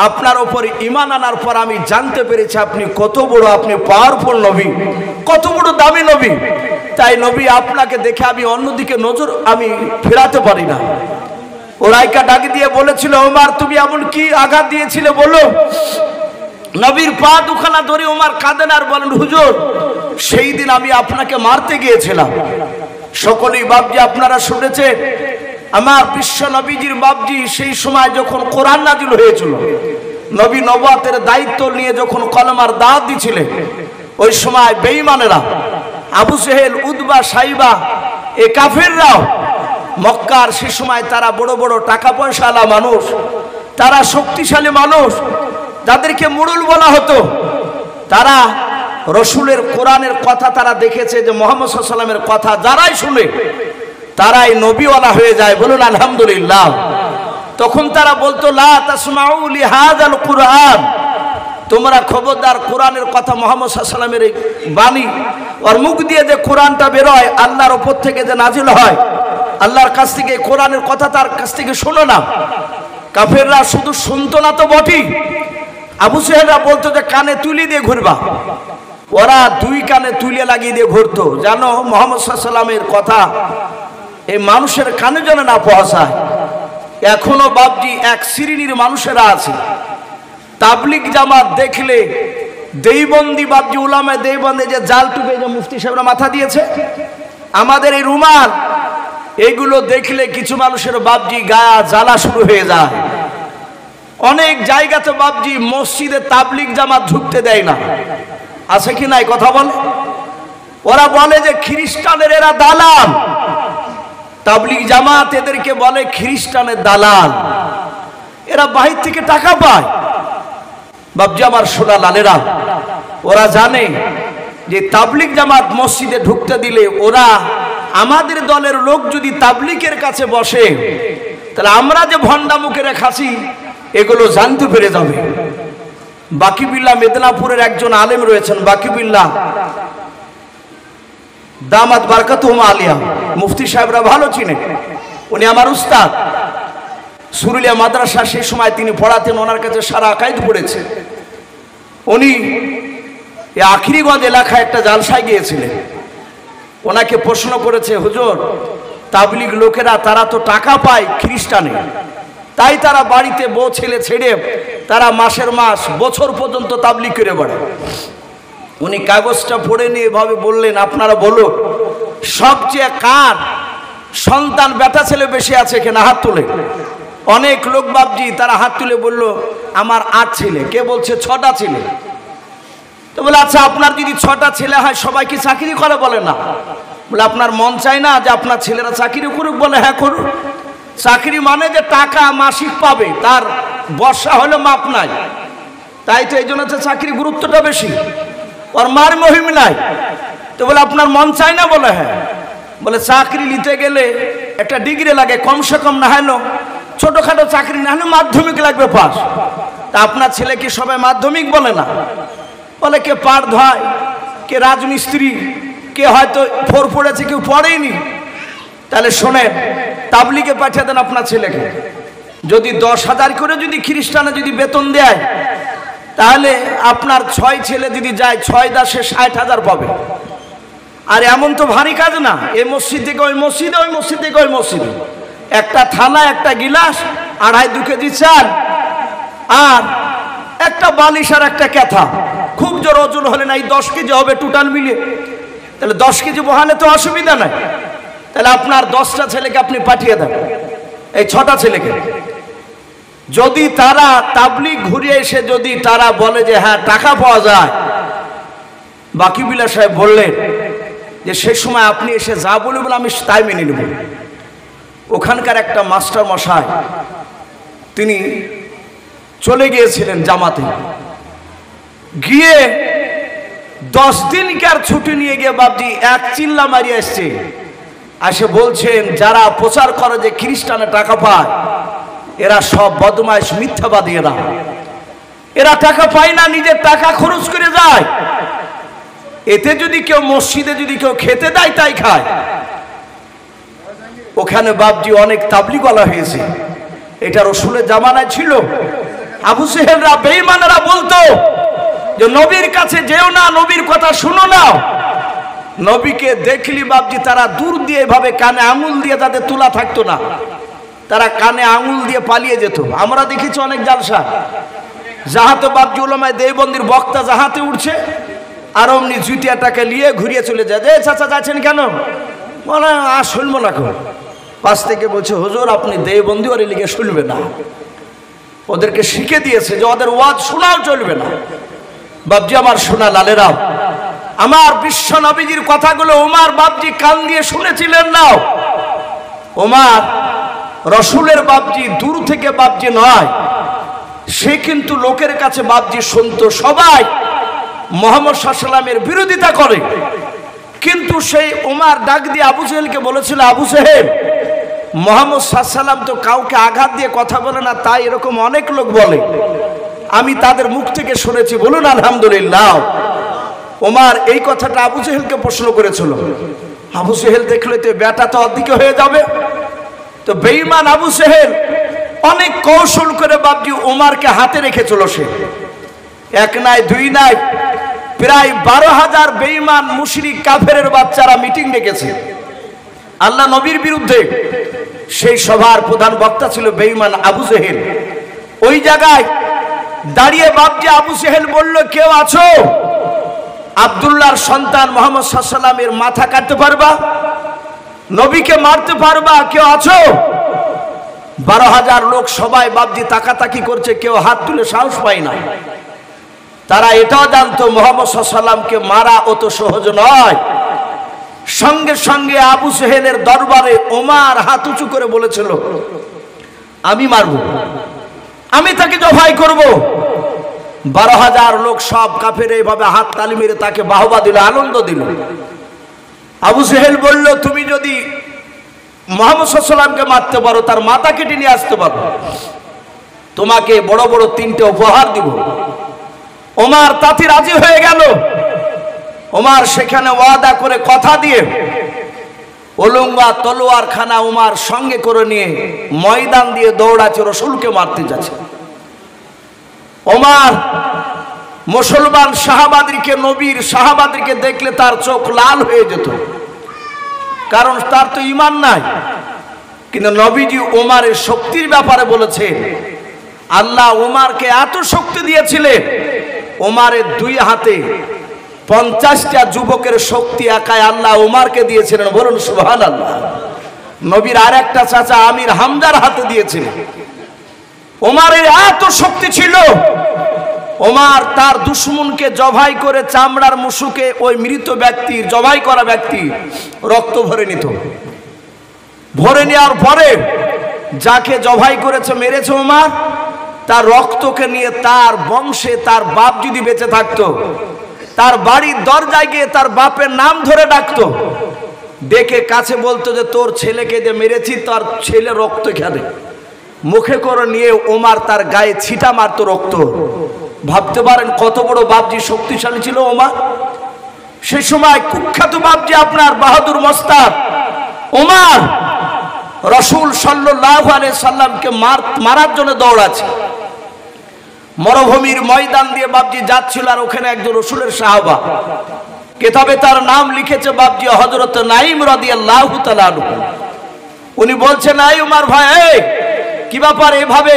A: আপনার উপর ঈমান আনার পর আমি জানতে পেরেছি আপনি কত বড়, আপনি পাওয়ারফুল নবী, কত বড় দামি নবী। তাই নবী আপনাকে দেখে আমি অন্যদিকে নজর আমি ফেরাতে পারি না। উরাইকা ডাক দিয়ে বলেছিল, ওমর তুমি এমন কি আঘাত দিয়েছিলে বলো। নবীর পা দুখানা ধরে ওমর কাঁদেন আর বলেন, হুজুর সেই দিন আমি আপনাকে মারতে গিয়েছিলাম। সকলেই বাবজি আপনারা শুনেছেন আমার বিশ্ব নবীজির বাবজি সেই সময় যখন কোরআন নাজিল হয়েছিল, নবী নবুয়তের দায়িত্ব নিয়ে যখন কলমার দাওয়াত দিছিলেন, ওই সময় বেঈমানেরা আবু জেহেল, উতবা, সাইবা এ কাফেররাও মক্কার সে সময় তারা বড় বড় টাকা পয়সাওয়ালা মানুষ, তারা শক্তিশালী মানুষ, যাদেরকে মুরুল বলা হতো, তারা রসুলের কোরআনের কথা তারা দেখেছে যে মুহাম্মদ সাল্লাল্লাহু আলাইহি ওয়াসাল্লামের কথা যারাই শুনে তারাই নবীওয়ালা হয়ে যায়, বলুন আলহামদুলিল্লাহ। তখন তারা বলতো, লা তাসমাউ লিহাযাল কুরআন, তোমরা খবরদার কোরআনের কথা মুহাম্মদ সাল্লাল্লাহু আলাইহি ওয়াসাল্লামের বাণী ওর মুখ দিয়ে যে কোরআনটা বের হয়, আল্লাহর উপর থেকে যে নাজিল হয়, আল্লাহর কাছ থেকে কোরআনের কথা তার কাছ থেকে শোনো না। কাফেররা শুধু শুনতো না তো বটেই, আবু জেহেলরা বলতো যে কানে তুলি দিয়ে ঘুরবা, ওরা দুই কানে তুলে লাগিয়ে দিয়ে ঘুরতো, জানো মুহাম্মদ সাল্লাল্লাহু আলাইহি ওয়াসাল্লামের কথা এই মানুষের কানে যেন না পৌঁছায়। এখনো বাবজি এক শ্রেণীর মানুষেরা আছে, তাবলিগ জামাত দেখলে দেইবন্দি বাবজি উলামায়ে দেইবন্দে যে জাল টুপে যে মুফতি সাহেবরা মাথা দিয়েছে, আমাদের এই রুমাল, এগুলো দেখলে কিছু মানুষের বাবজি গায়ে জ্বালা শুরু হয়ে যায়। অনেক জায়গাতে বাবজি মসজিদে তাবলিগ জামাত ঢুকতে দেয় না, আছে কি নাই কথা বলে? ওরা বলে যে খ্রিস্টানের এরা দালাল, তাবলিগ জামাত এদেরকে বলে খ্রিস্টানের দালাল, এরা বাহির থেকে টাকা পায়। বাবজি আমার সোনা লালেরা, ওরা জানে যে তাবলিগ জামাত মসজিদে ঢুকতে দিলে ওরা আমাদের দলের লোক যদি তাবলিগের কাছে বসে, তাহলে আমরা যে ভণ্ডা মুখের খাসি এগুলো জানতে পেরে যাবে। বাকিবিল্লাহ মেদিনীপুরের একজন আলেম রয়েছেন, বাকিবিল্লাহ দামাত বারকাতুহুম আলিয়া, মুফতি সাহেবরা ভালো চিনে, উনি আমার উস্তাদ। সুরুলিয়া মাদ্রাসা সেই সময় তিনি পড়াতেন, ওনার কাছে সারা আকাইদ পড়েছে। উনি এই আখিরিগঞ্জ এলাকায় একটা জালসায় গিয়েছিলেন, ওনাকে প্রশ্ন করেছে, হুজুর তাবলিগ লোকেরা তারা তো টাকা পায় খ্রিস্টানে, তাই তারা বাড়িতে বউ ছেলে ছেড়ে তারা মাসের মাস বছর পর্যন্ত তাবলিগ করে বেড়ায়। উনি কাগজটা পড়ে নিয়ে এভাবে বললেন, আপনারা বলুন সবচেয়ে কার সন্তান বেটা ছেলে বেশি আছে কিনা, হাত তুলে। অনেক লোক বাপজি তারা হাত তুলে বলল আমার 8 ছেলে, কে বলছে 6টা ছেলে। তো বলে আচ্ছা আপনার যদি 6টা ছেলে হয় সবাই কি চাকরি করে? বলে না। বলে আপনার মন চায় না যে আপনার ছেলেরা চাকরি করুক? বলে হ্যাঁ করুক। চাকরি মানে যে টাকা মাসিক পাবে, তার বর্ষা হলে মাপ নাই, তাই তো এই জন্য তো চাকরি গুরুত্বটা বেশি, ওর মার মহিম নাই। তো বলে আপনার মন চায় না? বলে হ্যাঁ। বলে চাকরি নিতে গেলে একটা ডিগ্রি লাগে, কমসে কম না হলো ছোটখাটো চাকরি না হলে মাধ্যমিক লাগবে পাস। তা আপনার ছেলে কি সবাই মাধ্যমিক? বলে না। বলে কে পাট ধোয়, কে রাজমিস্ত্রি, কে হয়তো 4 পড়েছে, কেউ পড়েইনি। তাহলে শোনেন, তাবলিগে পাঠিয়ে দেন আপনার ছেলেকে। যদি 10,000 করে যদি খ্রিস্টানে যদি বেতন দেয়, তাহলে আপনার 6 ছেলে যদি যায় 6 10 60,000 পাবে। আর এমন তো ভারী কাজ না, এই মসজিদ থেকে ওই মসজিদে, ওই মসজিদ থেকে ওই মসজিদে, একটা থালা, একটা গিলাস, 2.5 কেজি চাল, আর একটা বালিশ আর একটা ক্যাথা। খুব জোর ওজন হলে না 10 কেজি হবে টোটাল মিলিয়ে। তাহলে 10 কেজি বহালে তো অসুবিধা নাই। তাহলে আপনার 10টা ছেলেকে আপনি পাঠিয়ে দেন, এই 6টা ছেলেকে। যদি তারা তাবলিগ ঘুরিয়ে এসে যদি তারা বলে যে হ্যাঁ টাকা পাওয়া যায়, বাকিবিল্লাহ সাহেব বললেন যে সেই সময় আপনি এসে যা বলবেন আমি তাই মেনে নেব। ওখানকার একটা মাস্টার মশাই তিনি চলে গিয়েছিলেন জামাতে, গিয়ে 10 দিনকার ছুটি নিয়ে গিয়ে বাপজি এক চিল্লা মারিয়ে এসছে। আসে বলছেন যারা প্রচার করে যে খ্রিস্টানে টাকা পায়, এরা সব বদমাইশ মিথ্যাবাদী। এরা টাকা পায় না, নিজের টাকা খরচ করে যায়। এতে যদি কেউ মসজিদে যদি কেউ খেতে দেয় তাই খায়। ওখানে বাপজি অনেক তাবলিগওয়ালা হয়েছে, এটা রসুলের জামানায় ছিল। আবু সেহেলরা বেঈমানেরা বলতো যে নবীর কাছে যেও না, নবীর কথা শুনো না। নবীকে দেখলি বাপজি তারা দূর দিয়ে এভাবে কানে আঙুল দিয়ে তাদের তোলা থাকতো না, তারা কানে আঙুল দিয়ে পালিয়ে যেত। আমরা দেখেছি অনেক জালসা, যাহাতে বাপজি উলামায়ে দেওবন্দির বক্তা যাহাতে উঠছে আর অমনি জুতিয়াটাকে নিয়ে ঘুরিয়ে চলে যায়। চাচা যাচ্ছেন কেন? বলে আর শুনবো না। পাশ থেকে বলছে হুজুর আপনি দেওবন্দি ওর লিগে শুনবে না। ওদেরকে শিখে দিয়েছে যে ওদের ওয়াজ শোনাও চলবে না। বাপজি আমার শোনা লালেরা, আমার বিশ্ব নবীজির কথাগুলো ওমর বাপজি কান দিয়ে শুনেছিলেন না। ওমর রসুলের বাপজি দূর থেকে বাপজি নয়, সে কিন্তু লোকের কাছে বাপজি শুনতো। সবাই মুহাম্মদ সাল্লাল্লাহু আলাইহি ওয়াসাল্লামের বিরোধিতা করে, কিন্তু সেই ওমর ডাক দিয়ে আবু জেহেলকে বলেছিল, আবু জেহেল মুহাম্মদ সাল্লাল্লাহু আলাইহি ওয়াসাল্লাম তো কাউকে আঘাত দিয়ে কথা বলে না, তাই এরকম অনেক লোক বলে, আমি তাদের মুখ থেকে শুনেছি, বলুন আলহামদুলিল্লাহ। ওমর এই কথাটা আবু জেহেলকে প্রশ্ন করেছিল। আবু জেহেল দেখলে তো বেটা তো অধিক হয়ে যাবে। তো বেঈমান আবু জেহেল অনেক কৌশল করে বাপজি ওমরকে হাতে রেখেছিল। সে এক নাই দুই নাই, প্রায় 12,000 বেঈমান মুশরিক কাফেরের বাচ্চারা মিটিং ডেকেছে আল্লাহ নবীর বিরুদ্ধে। সেই সভার প্রধান বক্তা ছিল বেঈমান আবু জেহেল। ওই জায়গায় দাঁড়িয়ে বাপজি আবু জেহেল বলল, কেউ আছো আব্দুল্লাহর সন্তান মুহাম্মদ সাল্লাল্লাহু আলাইহি ওয়াসাল্লামের মাথা কাটতে পারবা, নবীকে মারতে পারবা? কেউ আছো? 12,000 লোক সবাই বাপজি তাকাতাকি করছে, কেউ হাত তুলে সাহস পায় না। তারা এটাও জানতো মুহাম্মদ সাল্লাল্লাহু আলাইহি ওয়াসাল্লামকে মারা অত সহজ নয়। সঙ্গে সঙ্গে আবু জেহেলের দরবারে ওমর হাত উঁচু করে বলেছিল, আমি মারব, আমি তাকে জবাই করব। 12,000 লোক সব কাফের এইভাবে হাত তালি মেরে তাকে বাহবা দিল, আনন্দ দিল। আবু জেহেল বলল, তুমি যদি মুহাম্মদ সাল্লাল্লাহু আলাইহি ওয়াসাল্লামকে মারতে পারো, তার মাথা কেটে নিয়ে আসতে পারো, তোমাকে বড় বড় 3টে উপহার দিব। ওমর তাতে রাজি হয়ে গেল। ওমর সেখানে ওয়াদা করে কথা দিয়ে ওলঙ্গা তলোয়ার খানা ওমর সঙ্গে করে নিয়ে ময়দান দিয়ে দৌড়াচ্ছে, রসুলকে মারতে যাচ্ছে। ওমর মুসলমান সাহাবাদেরকে, নবীর সাহাবাদেরকে দেখলে তার চোখ লাল হয়ে যেত, কারণ তার তো ঈমান নাই। কিন্তু নবীজি ওমরের শক্তির ব্যাপারে বলেছে, আল্লাহ ওমরকে এত শক্তি দিয়েছিলেন, ওমরের 2 হাতে 50টা যুবকের শক্তি একাই আল্লাহ ওমরকে দিয়েছিলেন, বলুন সুবহানাল্লাহ। নবীর আরেকটা চাচা আমির হামজার হাতে দিয়েছিলেন। ওমরের এত শক্তি ছিল, ওমর তার দুশমনকে জবাই করে চামড়ার মুশুকে ওই মৃত ব্যক্তির, জবাই করা ব্যক্তি রক্ত ভরে নিত। ভরে নেওয়ার পরে যাকে জবাই করেছে, মেরেছে ওমর, তার রক্তকে নিয়ে তার বংশে তার বাপ যদি বেঁচে থাকতো, তার বাড়ির দরজায় গিয়ে তার বাপের নাম ধরে ডাকতো, ডেকে কাছে বলতো যে তোর ছেলেকে যে মেরেছি তার ছেলে রক্ত খেলে, মুখে করে নিয়ে ওমর তার গায়ে ছিটা মারতো রক্ত। ভাবতে পারেন কত বড় বাপজি শক্তিশালী ছিল ওমর। সেই সময় কুখ্যাত বাপজি আপনার বাহাদুর মস্তাদ ওমর রাসূল সাল্লাল্লাহু আলাইহি সাল্লামকে মারার জন্য দৌড়াচ্ছে। মরুভূমির ময়দান দিয়ে বাপজি যাচ্ছিল, আর ওখানে একজন রাসূলের সাহাবা, কিতাবে তার নাম লিখেছে বাপজি হযরত নাঈম রাদিয়াল্লাহু তাআলা আনহু। উনি বলছেন, এই ওমর ভাই, এই কি ব্যাপার, এভাবে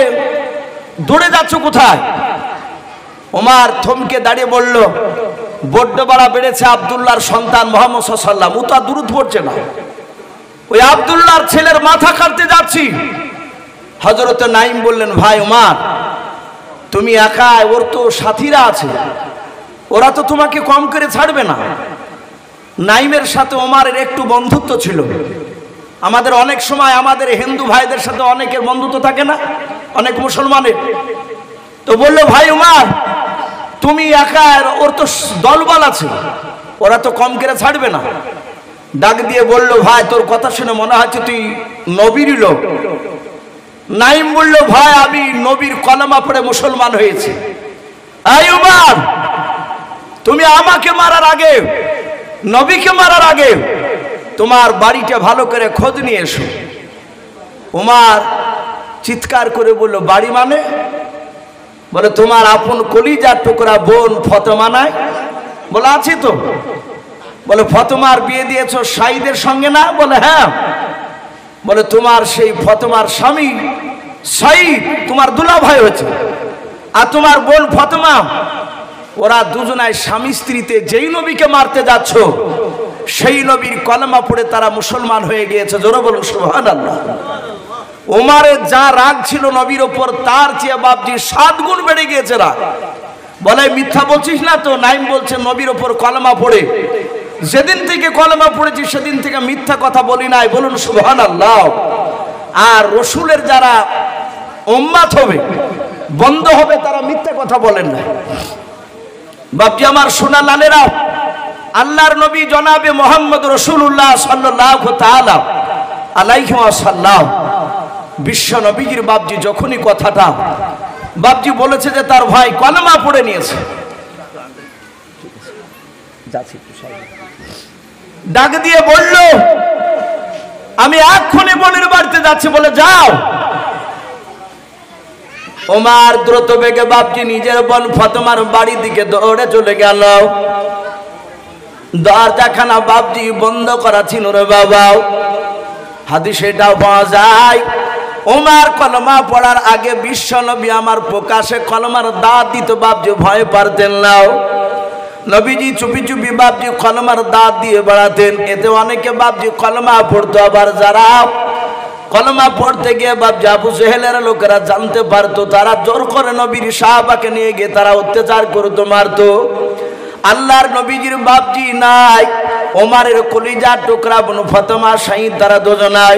A: দৌড়ে যাচ্ছ কোথায়? ওমর থমকে দাঁড়িয়ে বলল, বড্ড বাড়া বেড়েছে আব্দুল্লাহর সন্তান মুহাম্মদ সাল্লাল্লাহু আলাইহি ওয়াসাল্লাম, ও তো দুরূদ পড়ছে না, ওই আব্দুল্লাহর ছেলের মাথা কাটতে যাচ্ছি। হযরত নাঈম বললেন, ভাই ওমর, তুমি একা, ওর তো সাথীরা আছে, ওরা তো তোমাকে কম করে ছাড়বে না। নাঈমের সাথে ওমরের একটু বন্ধুত্ব ছিল। আমাদের অনেক সময় আমাদের হিন্দু ভাইদের সাথে অনেকের বন্ধুত্ব থাকে না, অনেক মুসলমানের। তো বললো, ভাই ওমর, তুমি একা, ওর তো দলবল আছে, ওরা তো কম করে ছাড়বে না। ডাক দিয়ে বলল, ভাই তোর কথা শুনে মনে হচ্ছে তুই নবীর লোক। নাঈম বলল, ভাই আমি নবীর কলেমা পড়ে মুসলমান হয়েছি। এই ওমর, তুমি আমাকে মারার আগে, নবীকে মারার আগে তোমার বাড়িটা ভালো করে খোঁজ নিয়ে এসো। ওমর চিৎকার করে বলল, বাড়ি মানে? বলে, তোমার আপন কলিজার টুকরা বোন ফাতেমা নাই? বলে, আছি তো। বলে, ফাতেমার বিয়ে দিয়েছো সাঈদের সঙ্গে না? বলে, হ্যাঁ। বলে, তোমার সেই ফাতেমার স্বামী সাঈদ তোমার দুলাভাই হয়েছে, আর তোমার বোন ফাতেমা, ওরা দুজনায় স্বামী স্ত্রীতে যেই নবীকে মারতে যাচ্ছ সেই নবীর কলেমা পড়ে তারা মুসলমান হয়ে গিয়েছে। জোরে বলুন সুবহানাল্লাহ। ওমরের যা রাগ ছিল নবীর ওপর, তার চেয়ে বাপজি 7 গুণ বেড়ে গিয়েছে রাগ। বলে, মিথ্যা বলছিস না তো? নাঈম বলছে, নবীর ওপর কলেমা পড়ে যেদিন থেকে কলেমা পড়েছি সেদিন থেকে মিথ্যা কথা বলি নাই। বলুন সুবহানাল্লাহ। আর রসুলের যারা উম্মত হবে, বন্ধ হবে, তারা মিথ্যা কথা বলেন না। বাপজি আমার সোনা লালেরা, আল্লাহর নবী জনাবে মুহাম্মদ রাসূলুল্লাহ সাল্লাল্লাহু তাআলা আলাইহি ওয়াসাল্লাম, বিশ্ব নবীর বাপজি যখনই কথাটা বাপজি বলেছে যে তার ভাই কলেমা পড়ে নিয়েছে, ডাক দিয়ে বলল, আমি এক্ষুনি বোনের বাড়িতে যাচ্ছি। বলে, যাও। ওমর দ্রুত বেগে বাপজি নিজের বোন ফাতেমার বাড়ির দিকে দৌড়ে চলে গেল। দরজাখানা বাপজি বন্ধ করা ছিল রে বাবা। হাদিসে এটাও পাওয়া যায়, ওমর কলমা পড়ার আগে বিশ্ব নবী আমার প্রকাশে কলমার দাঁত দিত, বাপজি ভয় পারতেন না। নবীজি চুপি চুপি বাপজি কলমার দাঁত দিয়ে বেড়াতেন। এতে অনেকে বাপজি কলমা পড়তো, আবার যারা কলমা পড়তে গিয়ে বাপজি আবু জেহেলের লোকেরা জানতে পারতো, তারা জোর করে নবীর সাহাবাকে নিয়ে গিয়ে তারা অত্যাচার করতো, মারতো। আল্লাহর নবীজির বাপজি নাই, ওমরের কলিজার টুকরা বোন ফাতেমা সাঈদ, তারা দুজনাই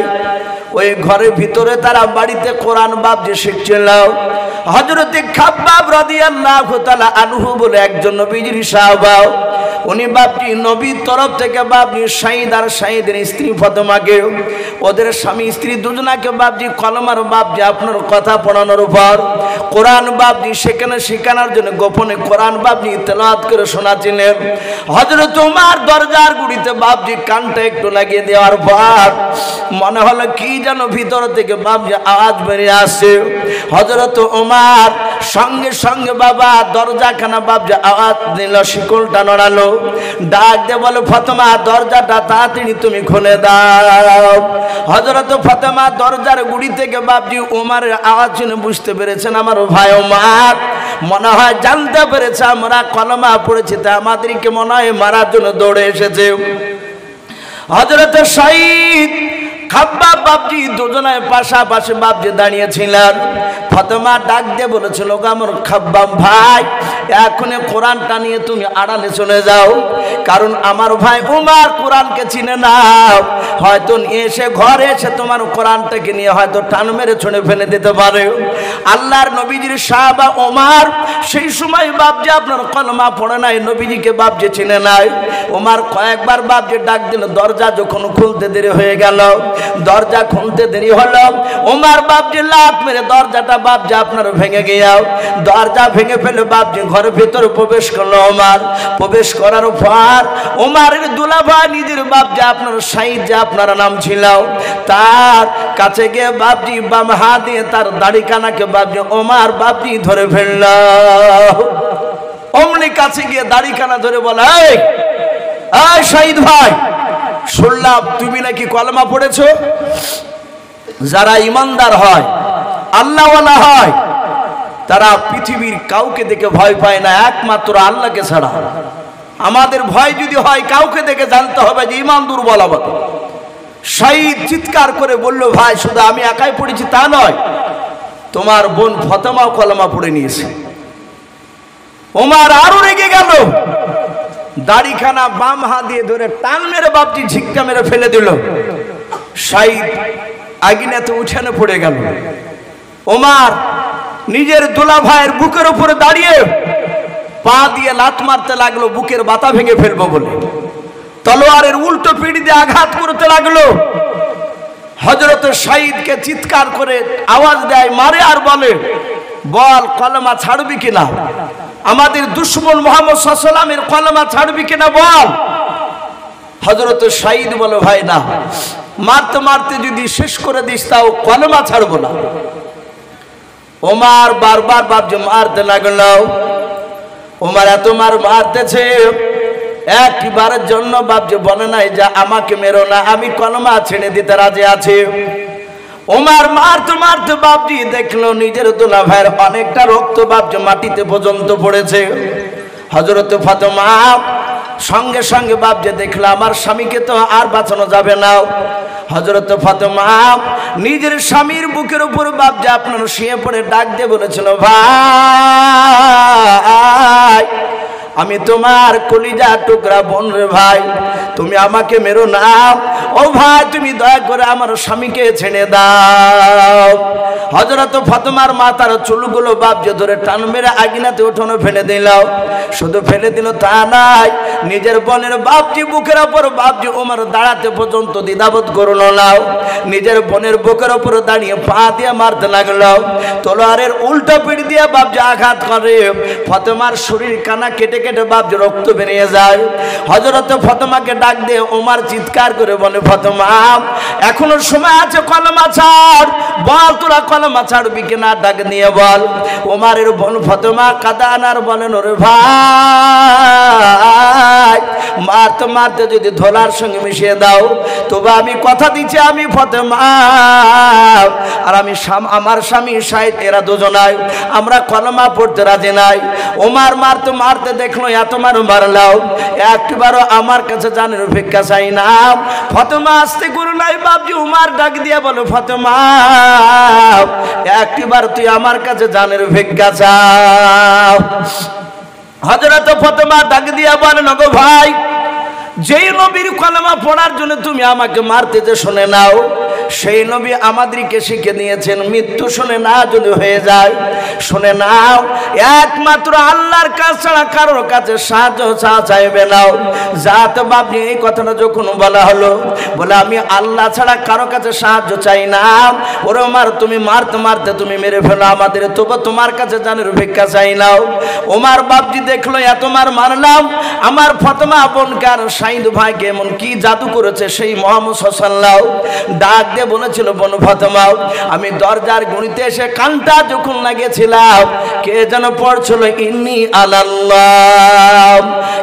A: ওই ঘরের ভিতরে তারা বাড়িতে কোরআন বাপজি শিখছিল। হযরতে খাব্বাব রাদিয়াল্লাহু তাআলা আনহু বলে একজন নবীজির সাহাবা, উনি বাপজি নবীর তরফ থেকে বাপজি সাঈদ আর সাঈদের স্ত্রী ফাতেমাকে, ওদের স্বামী স্ত্রী দুজনাকে বাপজি কলমার বাপজি আপনার কথা পড়ানোর উপর কোরআন বাপজি সেখানে শেখানোর জন্য গোপনে কোরআন বাপজি তেলাওয়াত করে শোনাচ্ছিলেন। হযরত ওমর দরজার গুড়িতে বাপজি কানটা একটু লাগিয়ে দেওয়ার পর মনে হলো কি যেন ভিতর থেকে বাপজি আওয়াজ বেরিয়ে আসছে। হযরত ওমর সঙ্গে সঙ্গে বাবা দরজাখানা বাপজি আওয়াজ দিল, শিকলটা নড়ালো, ডাক দিয়ে বলে, ফাতেমা দরজাটা তাড়াতাড়ি তুমি খুলে দাও। হযরত ফাতেমা দরজার গুড়ি থেকে বাপজি ওমরের আওয়াজ শুনে বুঝতে পেরেছেন আমার ভাই ওমর মনে হয় জানতে পেরেছে আমরা কলমা পড়েছি, তা আমাদেরকে মনে হয় মারার জন্য দৌড়ে এসেছে। হযরত সাঈদ খাব্বাব বাপজি দুজনায় পাশাপাশি বাপজি দাঁড়িয়েছিলেন। ফাতেমা ডাক দিয়ে বলেছিল, আমার খাব্বাব ভাই, এখন কোরআনটা নিয়ে তুমি আড়ালে চলে যাও, কারণ আমার ভাই উমার কোরআনকে চিনে না, হয়তো এসে ঘরে এসে তোমার কোরআনটাকে নিয়ে হয়তো টান মেরে ছুঁড়ে ফেলে দিতে পারে। আল্লাহর নবীজির সাহাবা ওমর সেই সময় বাপজি আপনার কলমা পড়ে নাই, নবীজিকে বাপজি চিনে নাই। ওমর কয়েকবার বাপজি ডাক দিল, দরজা যখন খুলতে দেরি হয়ে গেল, দরজা খুলতে দেরি হলো, ওমর বাপজি লাফ মেরে দরজাটা বাপজি আপনার ভেঙে গিয়াও, দরজা ভেঙে ফেলে বাপজি ঘরের ভিতরে প্রবেশ করলো। ওমর প্রবেশ করার পর ওমরের দুলাভাই নিজের বাপজি আপনার সাইদ যে আপনার নাম ছিল, তার কাছে গিয়ে বাপজি বাম হাত দিয়ে তার দাড়ি কানাকে বাপজি ওমর বাপজি ধরে ফেলল। অমনি কাছে গিয়ে দাড়ি কানা ধরে বলে, এই সাইদ ভাই, শুনলাম তুমি নাকি কলমা পড়েছো। যারা ইমানদার হয়, আল্লাহওয়ালা হয়, তারা পৃথিবীর কাউকে দেখে ভয় পায় না, একমাত্র আল্লাহকে ছাড়া। আমাদের ভয় যদি হয় কাউকে দেখে জানতে হবে যে ইমান দুর্বল আমাকে। সাইদ চিৎকার করে বলল, ভাই শুধু আমি একাই পড়েছি তা নয়, তোমার বোন ফাতেমাও কলমা পড়ে নিয়েছে। ওমর আরো রেগে গেল, দাড়িখানা বাম হাত দিয়ে ধরে টান মেরে বাপটি ঝিক্কা মেরে ফেলে দিল। সাইদ আগুনেতে উঠানে পড়ে গেল। ওমর নিজের দোলা ভাইয়ের বুকের উপরে দাঁড়িয়ে পা দিয়ে লাত মারতে লাগলো, বুকের বাতা ভেঙে ফেলবো বলে। তলোয়ারের উল্টো পিঠ দিয়ে আঘাত করতে লাগলো। হযরত সাইদকে চিৎকার করে আওয়াজ দেয়, মারে আর বলে, বল কলমা ছাড়বি কিনা, আমাদের দুশমন মুহাম্মদ সাল্লাল্লাহু আলাইহি ওয়াসাল্লামের কলমা ছাড়বি কিনা বল। হযরত সাইদ বলে, ভাই না, মারতে মারতে যদি শেষ করে দিস তাও কলমা ছাড়বো না। ওমর বারবার বাপজি মারতে লাগলো। ওমর এত মারতেছে, একবারের জন্য বাপজি বলে নাই যে আমাকে মেরো না, আমি কলমা ছেড়ে দিতে রাজি আছি। ওমর মারতে মারতে বাপজি দেখলো নিজের দোলা ভাইয়ের অনেকটা রক্ত বাপজি মাটিতে পর্যন্ত পড়েছে। হযরত ফাতেমা সঙ্গে সঙ্গে বাপজি দেখলো আমার স্বামীকে তো আর বাঁচানো যাবে না। হযরত ফাতেমা নিজের স্বামীর বুকের উপর বাপজি আপনার শুয়ে পড়ে ডাক দিয়ে বলেছিল, ভাই আমি তোমার কলিজা টুকরা বোন রে ভাই, তুমি আমাকে মেরো না। ও ভাই তুমি দয়া করে আমার স্বামীকে ছেড়ে দাও। হযরত ফাতেমার মাথার চুলগুলো বাপজি ধরে টান মেরে আগুনেতে উঠোনে ফেলে দিল। শুধু ফেলে দিল তা নাই, নিজের বোনের বাপজি বুকের উপর বাপজি ওমর দাঁড়াতে পর্যন্ত দ্বিধাবোধ করলো না। নিজের বোনের বুকের উপর দাঁড়িয়ে পা দিয়ে মারতে লাগলো। তলোয়ারের উল্টো পিঠ দিয়ে বাপজি আঘাত করে। ফাতেমার শরীর কানা কেটে কেটে বাপজি রক্ত বেরিয়ে যায়। হযরত ফাতেমাকে ডাক দিয়ে ওমর চিৎকার করে বলে, ফাতেমা এখনো সময় আছে, কলমা ছাড়, বল তোরা কলমা ছাড়বি কিনা, ডাক দিয়ে বল। ওমরের বোন ফাতেমা কাঁদানার বলেন, ওরে ভাই মারতে মারতে যদি ধোলার সঙ্গে মিশিয়ে দাও তবে আমি কথা দিচ্ছি আমি ফাতেমা আর আমি আমার স্বামী সাইদ এরা দুজনাই আমরা কলমা পড়তে রাজি নাই। ওমর মারতে মারতে দেখলো এত মারলাও, একবারও আমার কাছে জানের ভিক্ষা চাই না। ফাতেমা আস্তে করে নাই বাপজি উমার ডাক দিয়ে বলো, ফাতেমা একবার তুই আমার কাছে জানের ভিক্ষা চাও। হযরত ফাতেমা ডাক দিয়া বলেন, ওগো ভাই, যেই নবীর কলমা পড়ার জন্য তুমি আমাকে মারতে যে শুনে নাও, সেই নবী আমাদেরকে শিখে দিয়েছেন মৃত্যু শুনে না যদি হয়ে যায়, শুনে নাও একমাত্র আল্লাহর কাছে ছাড়া কারোর কাছে সাহায্য চাইবে নাও। যাতে বাপনি এই কথাটা যখন বলা হলো, বলে আমি আল্লাহ ছাড়া কারো কাছে সাহায্য চাই না। ওরে ওমর তুমি মারতে মারতে তুমি মেরে ফেলো আমাদের, তবু তোমার কাছে জানের ভিক্ষা চাই নাও। ওমর বাপজি দেখলো এত মারলাম, আমার ফাতেমা বোনকে আর সাইদ ভাইকে এমন কি জাদু করেছে সেই মুহাম্মদ সাল্লাল্লাহু ডাক দিয়ে বলেছিল, বোন ফাতেমা, আমি দরজার গুঁড়িতে এসে কানটা যখন লাগিয়েছিলাম, কে যেন পড়ছিল ইন্নী আলাল্লাহ,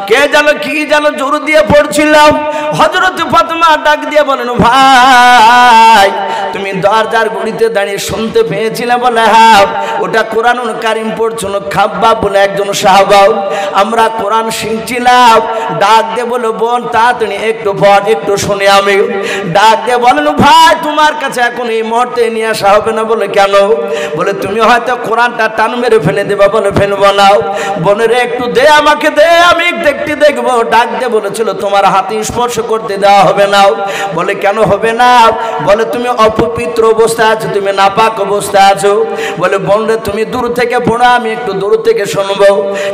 A: কে যেন কি যেন জোর দিয়ে পড়ছিলাম। হযরত ফাতেমা ডাক দিয়ে বলেন, ভাই তুমি দরজার গুঁড়িতে দাঁড়িয়ে শুনতে পেয়েছিলে? বলে হ্যাঁ, ওটা কোরআনুল কারীম পড়ছিল খাব্বাব বলে একজন সাহাবা। আমরা কোরআন শিখছিলাম। ডাক দিয়ে বলো, বোন তাড়াতাড়ি একটু পড়, একটু শুনে আমি। ডাক দিয়ে বলেন, ভাই তোমার কাছে এখন এই মুহূর্তে নিয়ে আসা হবে না। বলে কেন? বলে তুমি হয়তো কোরআনটা টান মেরে ফেলে দেবা। বলে ফেলবো না। বোনের একটু দে, আমাকে দে, আমি দেখতে দেখবো। ডাক দিয়ে বলেছিল, তোমার হাতে স্পর্শ করতে দেওয়া হবে না। বলে কেন হবে না? বলে তুমি অপবিত্র অবস্থায় আছো, তুমি নাপাক অবস্থায় আছো। বলে বোন রে তুমি দূর থেকে পড়ো, আমি একটু দূর থেকে শুনবো।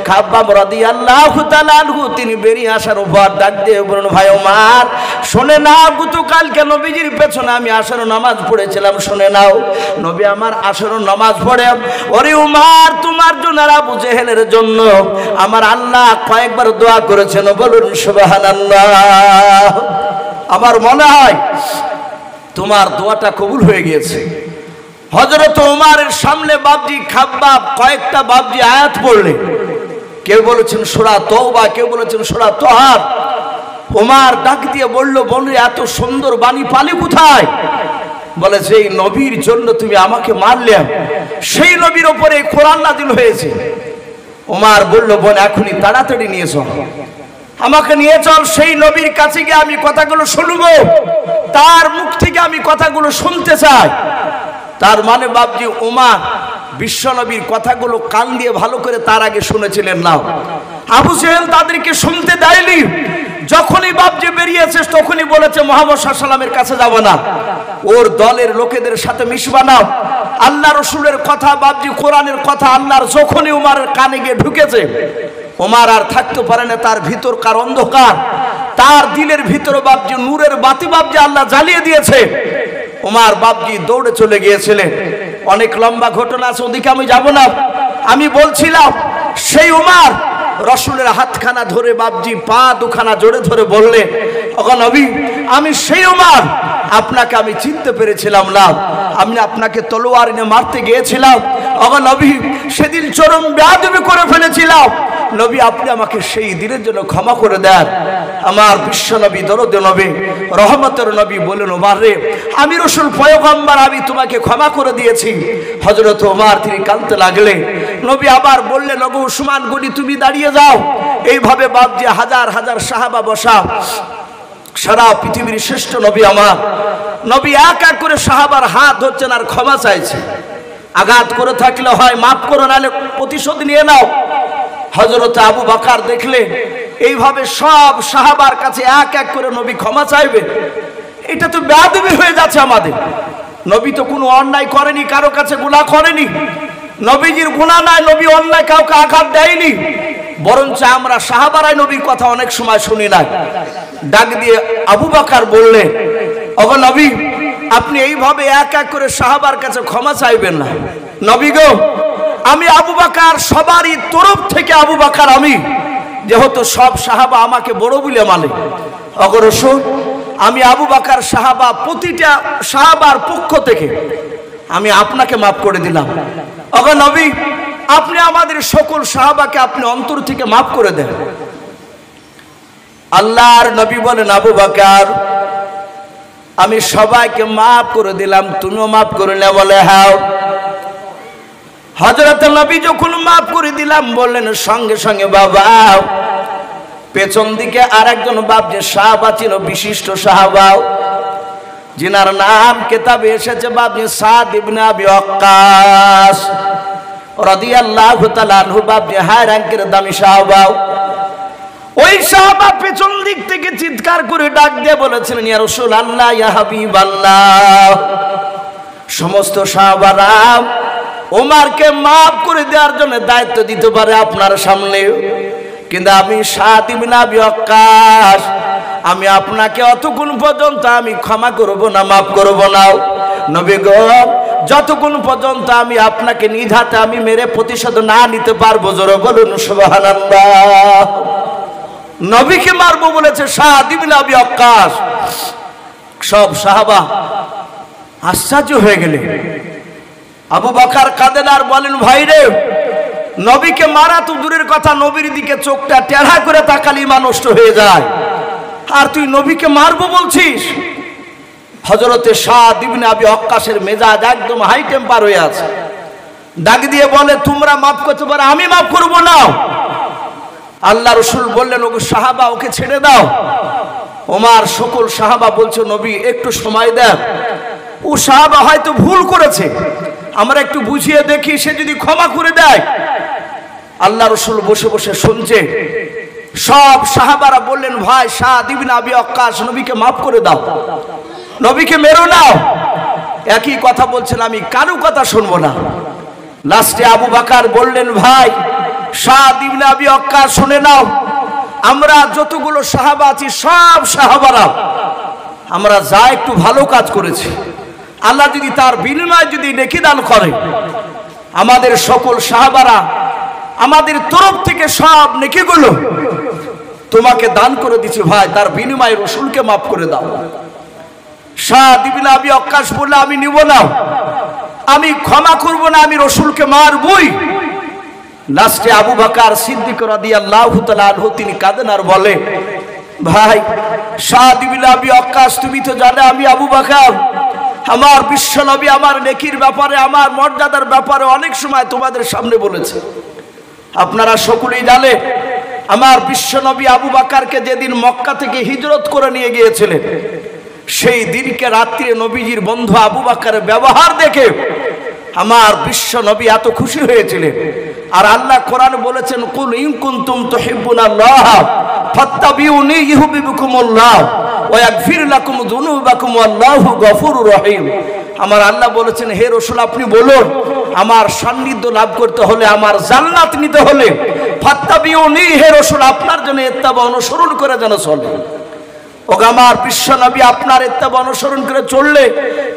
A: খাব্বাব রাদিয়াল্লাহু তাআলা আনহু তিনি বেরিয়ে আসার উপর ডাক দিয়ে বলেন, ভাই ওমর শুনে নাও, গতকালকে নবীজির পেছনে আমি আসর নামাজ পড়েছিলাম, শুনে নাও। নবী আমার আসর নামাজ পড়ে, ওরে ওমর তোমার জন্য আর আবু জেহেলের জন্য আমার আল্লাহ কয়েকবার দোয়া করেছেন। বলুন সুবহানাল্লাহ। আমার মনে হয় তোমার দোয়াটা কবুল হয়ে গিয়েছে। হযরত ওমরের সামনে বাবজি খাব্বাব কয়েকটা বাবজি আয়াত পড়লে, কেউ বলেছেন সূরা তওবা, কেউ বলেছেন সূরা তাহা। ওমর ডাক দিয়ে বলল, বোন এত সুন্দর বাণী পালি কোথায়? বলে যেই নবীর জন্য তুমি আমাকে মারলে, সেই নবীর উপরে কোরআন নাযিল হয়েছে। ওমর বলল, বোন এখনই তাড়াতাড়ি নিয়ে চল, আমাকে নিয়ে চল, সেই নবীর কাছে গিয়ে আমি কথাগুলো শুনবো, তার মুখ থেকে আমি কথাগুলো শুনতে চাই। তার মানে বাবজি ওমর বিশ্ব নবীর কথাগুলো কান দিয়ে ভালো করে তার আগে শুনেছিলেন না। আবু জেহেল তাদেরকে শুনতে দেয়নি। যখনই বাবজি বেরিয়েছে তখনই বলেছে মুহাম্মদ সাল্লাল্লাহু আলাইহি ওয়াসাল্লামের কাছে যাব না, ওর দলের লোকেদের সাথে মিশবা না। আল্লাহ রসুলের কথা বাবজি কোরআনের কথা আল্লাহর যখনই ওমরের কানে গিয়ে ঢুকেছে, ওমর আর থাকতে পারে না। তার ভিতরকার অন্ধকার, তার দিলের ভিতরে বাবজি নূরের বাতি বাবজি আল্লাহ জ্বালিয়ে দিয়েছে। ওমর বাবজি দৌড়ে চলে গিয়েছিলেন। অনেক লম্বা ঘটনা আছে, ওদিকে আমি যাব না। আমি বলছিলাম সেই ওমর রসুলের হাতখানা ধরে বাবজি পা দুখানা জোরে ধরে বললেন, ওগো নবী আমি সেই ওমর, আপনাকে আমি চিনতে পেরেছিলাম না, আমি আপনাকে তলোয়ার নিয়ে মারতে গিয়েছিলাম। ওগো নবী সেদিন চরম বেয়াদবি করে ফেলেছিলাম, নবী আপনি আমাকে সেই দিনের জন্য ক্ষমা করে দেন। আমার বিশ্ব নবী দরদে নবী রহমতের নবী বলেন, ওমর রে আমি রসুল পয়গম্বর, আমি তোমাকে ক্ষমা করে দিয়েছি। হযরত ওমর তিনি কাঁদতে লাগলেন। নবী আবার বললেন, ওগো উসমান গনি তুমি দাঁড়িয়ে যাও। এইভাবে বাবজি হাজার হাজার সাহাবা বসা, সারা পৃথিবীর শ্রেষ্ঠ নবী আমার নবী এক এক করে সাহাবার হাত ধরছেন আর ক্ষমা চাইছে। আঘাত করে থাকলে হয় মাফ করো, নাহলে প্রতিশোধ নিয়ে নাও। হযরত আবু বকর দেখলেন এইভাবে সব সাহাবার কাছে এক এক করে নবী ক্ষমা চাইবে, এটা তো বেয়াদবি হয়ে যাচ্ছে আমাদের। নবী তো কোনো অন্যায় করেনি, কারো কাছে গুনাহ করেনি, নবীজির গুনাহ নাই, নবী অন্যায় কাউকে আঘাত দেয়নি, বরঞ্চ আমরা সাহাবারাই নবীর কথা অনেক সময় শুনি না। ডাক দিয়ে আবু বকর বললেন, ওগো নবী আপনি এইভাবে এক এক করে সাহাবার কাছে ক্ষমা চাইবেন না। নবী গো আমি আবু বকর সবারই তরফ থেকে আবু বকর আমি, যেহেতু সব সাহাবা আমাকে বড় বলে মানে, ওগো রাসূল আমি আবু বকর সাহাবা প্রতিটা সাহাবার পক্ষ থেকে আমি আপনাকে মাফ করে দিলাম। ওগো নবী আপনি আমাদের সকল সাহাবাকে আপনি অন্তর থেকে মাফ করে দেন। আল্লাহর নবী বলেন, আবু বকর আমি সবাইকে মাফ করে দিলাম, তুমিও মাফ করে নে? বলে হ্যাঁ। হযরত নবী যখন মাফ করে দিলাম বললেন, সঙ্গে সঙ্গে বাবা পেছন দিকে আরেকজন বাবজি সাহাবা ছিল, বিশিষ্ট সাহাবা, যিনার নাম কিতাবে এসেছে বাবজি সাদ ইবনে আবি ওয়াক্কাস রাদিয়াল্লাহু তাআলা আনহু, বাবজি হাই র‍্যাঙ্কের দামি সাহাবা। ওই সাহাবা পেছন দিক থেকে চিৎকার করে ডাক দিয়ে বলেছিলেন, ইয়া রাসূলুল্লাহ ইয়া হাবিবাল্লাহ, সমস্ত সাহাবারা ওমরকে মাফ করে দেওয়ার জন্য দায়িত্ব দিতে পারে আপনার সামনে, কিন্তু আমি সাদ ইবনে আবি ওয়াক্কাস আমি আপনাকে অতক্ষণ পর্যন্ত আমি ক্ষমা করব না, মাফ করব না। নবী গো যতক্ষণ পর্যন্ত আমি আপনাকে নিজ হাতে আমি মেরে প্রতিশোধ না নিতে পারবো, জোরে বলুন সুবহানাল্লাহ। নবীকে মারবো বলেছে সাদ ইবনে আবি ওয়াক্কাস। সব সাহাবা আশ্চর্য হয়ে গেলেন। আবু বকর কাঁদেন আর বলেন, ভাই রে, নবীকে মারা তো দূরের কথা, নবীর দিকে চোখটা টেढ़া করে তাকালে ঈমান নষ্ট হয়ে যায়, আর তুই নবীকে মারবো বলছিস? হযরতে সাদ ইবনে আবি ওয়াক্কাসের মেজাজ একদম হাই টেম্পার হয়ে আছে। ডাক দিয়ে বলে, তোমরা মাফ করতে পারো, আমি মাফ করব না। আল্লাহ রাসূল বললেন, ওগো সাহাবা, ওকে ছেড়ে দাও। ওমর সকল সাহাবা বলছে, নবী একটু সময় দেন, ও সাহাবা হয়তো ভুল করেছে, আমরা একটু বুঝিয়ে দেখি, সে যদি ক্ষমা করে দেয়। আল্লাহ রাসূল বসে বসে শুনছে। সব সাহাবারা বললেন, ভাই সাদ ইবনে আবি ওয়াক্কাস, নবীকে মাফ করে দাও, নবীকে মেরো না। একই কথা বলছেন, আমি কারো কথা শুনবো না। লাস্টে আবু বকর বললেন, ভাই সাদ ইবনে আবি ওয়াক্কাস, শুনে নাও, আমরা যতগুলো সাহাবা আছি সব সাহাবারা আমরা যা একটু ভালো কাজ করেছি, আল্লাহ যদি তার বিনিময়ে যদি নেকি দান করে, আমাদের সকল সাহাবারা আমাদের তরফ থেকে সব নেকিগুলো তোমাকে দান করে দিচ্ছি, ভাই তার বিনিময়ে রাসূলকে মাফ করে দাও। সাদ ইবনে আবি ওয়াক্কাস বলল, আমি নিব না, আমি ক্ষমা করব না, আমি রাসূলকে মারবই। লাস্টে আবু বকর সিদ্দিক রাদিয়াল্লাহু তাআলা আনহু তিনি কাঁদেন আর বলে, ভাই সাদ ইবনে আবি ওয়াক্কাস, তুমি তো জানো আমি আবু বকর, আমার বিশ্ব নবী আমার নেকির ব্যাপারে, আমার মর্যাদার ব্যাপারে অনেক সময় তোমাদের সামনে বলেছে। আপনারা সকলেই জানেন, আমার বিশ্ব নবী আবু বকরকে যেদিন মক্কা থেকে হিজরত করে নিয়ে গিয়েছিলেন, সেই দিনকে রাত্রে নবীজির বন্ধু আবু বকরের ব্যবহার দেখে আমার বিশ্ব নবী এত খুশি হয়েছিলেন। আর আল্লাহ কোরআন বলেছেন, কুল ইন কুনতুম তুহিব্বুনাল্লাহ ফাত্তাবিউনি ইউহিব্বুকুমুল্লাহ ওয়া ইয়াগফির লাকুম যুনুবাকুম ওয়াল্লাহু গফুরুর রহিম। আমার আল্লাহ বলেছেন, হে রাসূল আপনি বলুন, আমার সান্নিধ্য লাভ করতে হলে, আমার জান্নাত নিতে হলে, ফাত্তাবিউনি, হে রাসূল আপনার জন্য ইত্তেবা অনুসরণ করে যেন চলে। ওগো আমার বিশ্ব নবী, আপনার ইত্তেবা অনুসরণ করে চললে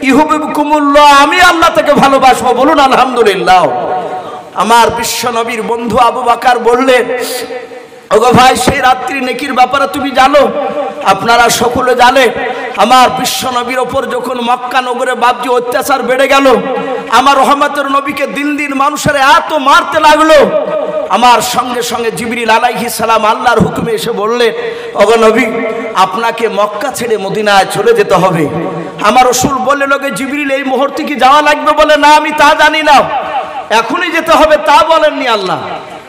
A: ইউহিব্বুকুমুল্লাহ, আমি আল্লাহ থেকে ভালোবাসবো, বলুন আলহামদুলিল্লাহ। আমার বিশ্ব নবীর বন্ধু আবু বকর বললেন, ওগো ভাই সেই রাত্রি নেকির ব্যাপারে তুমি জানো, আপনারা সকলে জানেন, আমার বিশ্ব নবীর ওপর যখন মক্কা নগরে বাবজি অত্যাচার বেড়ে গেল, আমার রহমতের নবীকে দিন দিন মানুষের এত মারতে লাগলো, আমার সঙ্গে সঙ্গে জিবরিল আলাইহিস সালাম আল্লাহর হুকুমে এসে বললেন, ওগো নবী আপনাকে মক্কা ছেড়ে মদিনায় চলে যেতে হবে। আমার রাসূল বললেন, ওগো জিবরিল এই মুহূর্তে কি যাওয়া লাগবে? বলে, না আমি তা জানি না, এখনই যেতে হবে তা বলেননি আল্লাহ,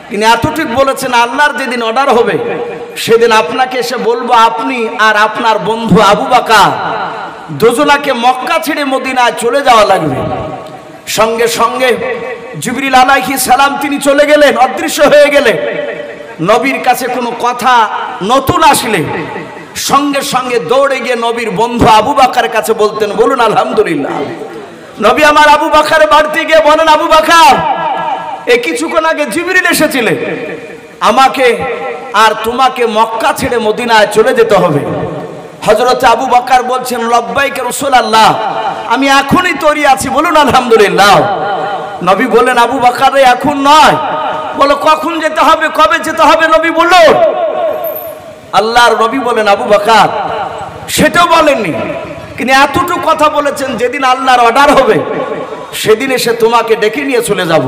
A: তিনি এতটুকু বলেছেন, আল্লাহর যেদিন অর্ডার হবে সেদিন আপনাকে এসে বলবো, আপনি আর আপনার বন্ধু আবু বকর দুজনাকে মক্কা ছেড়ে মদিনায় চলে যাওয়া লাগবে। সঙ্গে সঙ্গে জিবরিল আলাইহিস সালাম তিনি চলে গেলেন, অদৃশ্য হয়ে গেলেন। নবীর কাছে কোনো কথা নতুন আসলে সঙ্গে সঙ্গে দৌড়ে গিয়ে নবীর বন্ধু আবু বকরের কাছে বলতেন, বলুন আলহামদুলিল্লাহ। নবী আমার আবু বকরের বাড়িতে গিয়ে বলেন, আবু বকর এই কিছুক্ষণ আগে জিবরিল এসেছিলেন, আমাকে আর তোমাকে মক্কা ছেড়ে মদিনায় চলে যেতে হবে। হযরত আবু বকর বলছেন, লব্বাইক রাসূলুল্লাহ, আমি এখনই তৈরি আছি, বলুন আলহামদুলিল্লাহ। নবী বলেন, আবু বকর এখন নয়, বলো কখন যেতে হবে, কবে যেতে হবে? নবী বললেন, আল্লাহর নবী বলেন, আবু বকর সেটাও বলেননি, কিন্তু এতটুকু কথা বলেছেন, যেদিন আল্লাহর অর্ডার হবে সেদিন এসে তোমাকে ডেকে নিয়ে চলে যাব।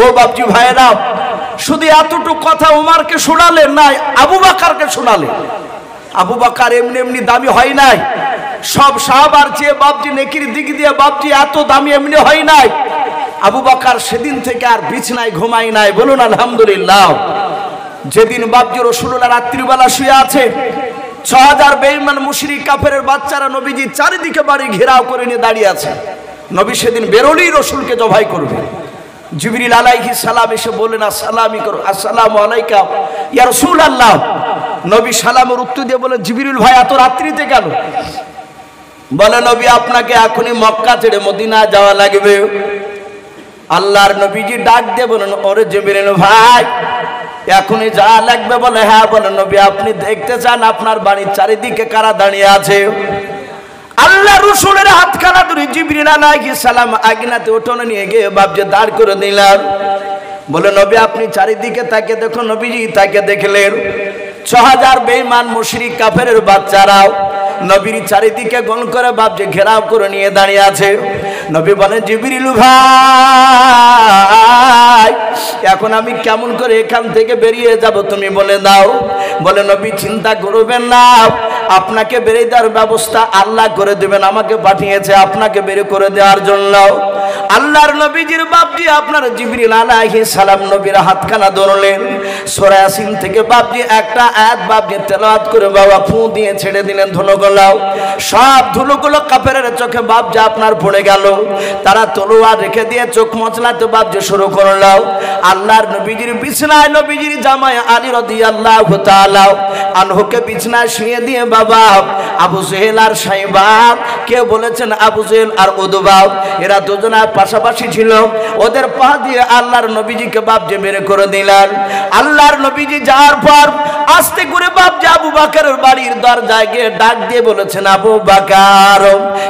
A: ও বাপজি ভাইয়েরা, শুধু এতটুকু কথা ওমরকে শোনালেন না, আবু বকরকে শোনালেন। আবু বকর এমনি এমনি দামি হয় নাই, সব সাহাবার চেয়ে বাপজি নেকির দিক দিয়ে বাপজি এত দামি এমনি হয় নাই। আবু বকর সেদিন থেকে আর বিছানায় ঘুমায় নাই, বলুন আলহামদুলিল্লাহ। যেদিন বাপজি রাসূলুল্লাহ রাত্রিবেলা শুয়ে আছে, ৬০০০ বেঈমান মুশরিক কাফেরের বাচ্চারা নবীজি চারিদিকে বাড়ি ঘেরাও করে নিয়ে দাঁড়িয়ে আছে। নবী সেদিন বেরোলেই রাসূলকে জবাই করবে। জিবরিল আলাইহিস সালাম এসে বললেন, আসসালামু করো, আসসালামু আলাইকা ইয়া রাসূলুল্লাহ। নবী সালামের উত্তর দিয়ে বলেন, জিবরিল ভাই এত রাত্রিতে কেন? বলে, নবী আপনাকে এখনই মক্কা ছেড়ে মদিনা যাওয়া লাগবে। আল্লাহর নবীজি ডাক দিয়ে বলেন, ওরে জিবরিল ভাই এখনই যাওয়া লাগবে? বলে, হ্যাঁ। বলে, নবী আপনি দেখতে চান আপনার বাড়ির চারিদিকে কারা দাঁড়িয়ে আছে? আল্লাহ রাসূলের হাতখানা ধরে জিবরিল আলাইহিস সালাম আগনাতে উঠোনে নিয়ে গিয়ে বাপজি দাঁড় করে দিলেন। বলে, নবী আপনি চারিদিকে তাকে দেখুন। নবীজি তাকে দেখলেন, ৬০০০ বেঈমান মুশরিক কাফেরের বাচ্চারাও নবীর চারিদিকে গোল করে বাপজি ঘেরাও করে নিয়ে দাঁড়িয়ে আছে। নবী বলেন জিবরিল ভাই এখন আমি কেমন করে এখান থেকে বেরিয়ে যাব তুমি বলে দাও। বলে নবী চিন্তা করবেন না, আপনাকে বেরিয়ে দেওয়ার ব্যবস্থা আল্লাহ করে দেবেন, আমাকে পাঠিয়েছে আপনাকে বের করে দেওয়ার জন্য। আল্লাহর নবীজির বাপজি আপনার জিবরিল আলাইহিস সালাম নবীর হাতখানা ধরলেন, সূরা ইয়াসিন থেকে বাপজি একটা আয়াত বাপজি তেলাওয়াত করে বাবা ফু দিয়ে ছেড়ে দিলেন ধুলোগুলো। সব ধুলোগুলো কাফেরের চোখে বাপজি আপনার পড়ে গেল। তারা তলোয়ার রেখে দিয়ে চোখ মচলাতে বাপজি শুরু করলো। আল্লাহর নবীজির বিছানায় নবীজির জামাই আলী রাদিয়াল্লাহু তাআলা আনহুকে বিছানায় শুয়ে দিয়ে বাবা আবু জেহেল আর সাইবা, কেউ বলেছেন আবু জেহেল আর উদবা, এরা দুজনে পাশাপাশি ছিল। ওদের পা দিয়ে আল্লাহর নবীজিকে বাপজি বের করে দিলেন। আল্লাহর নবীজি যাওয়ার পর আস্তে করে বাপজি আবু বকরের বাড়ির দরজায় গিয়ে ডাক দিয়ে বলেছেন আবু বকর।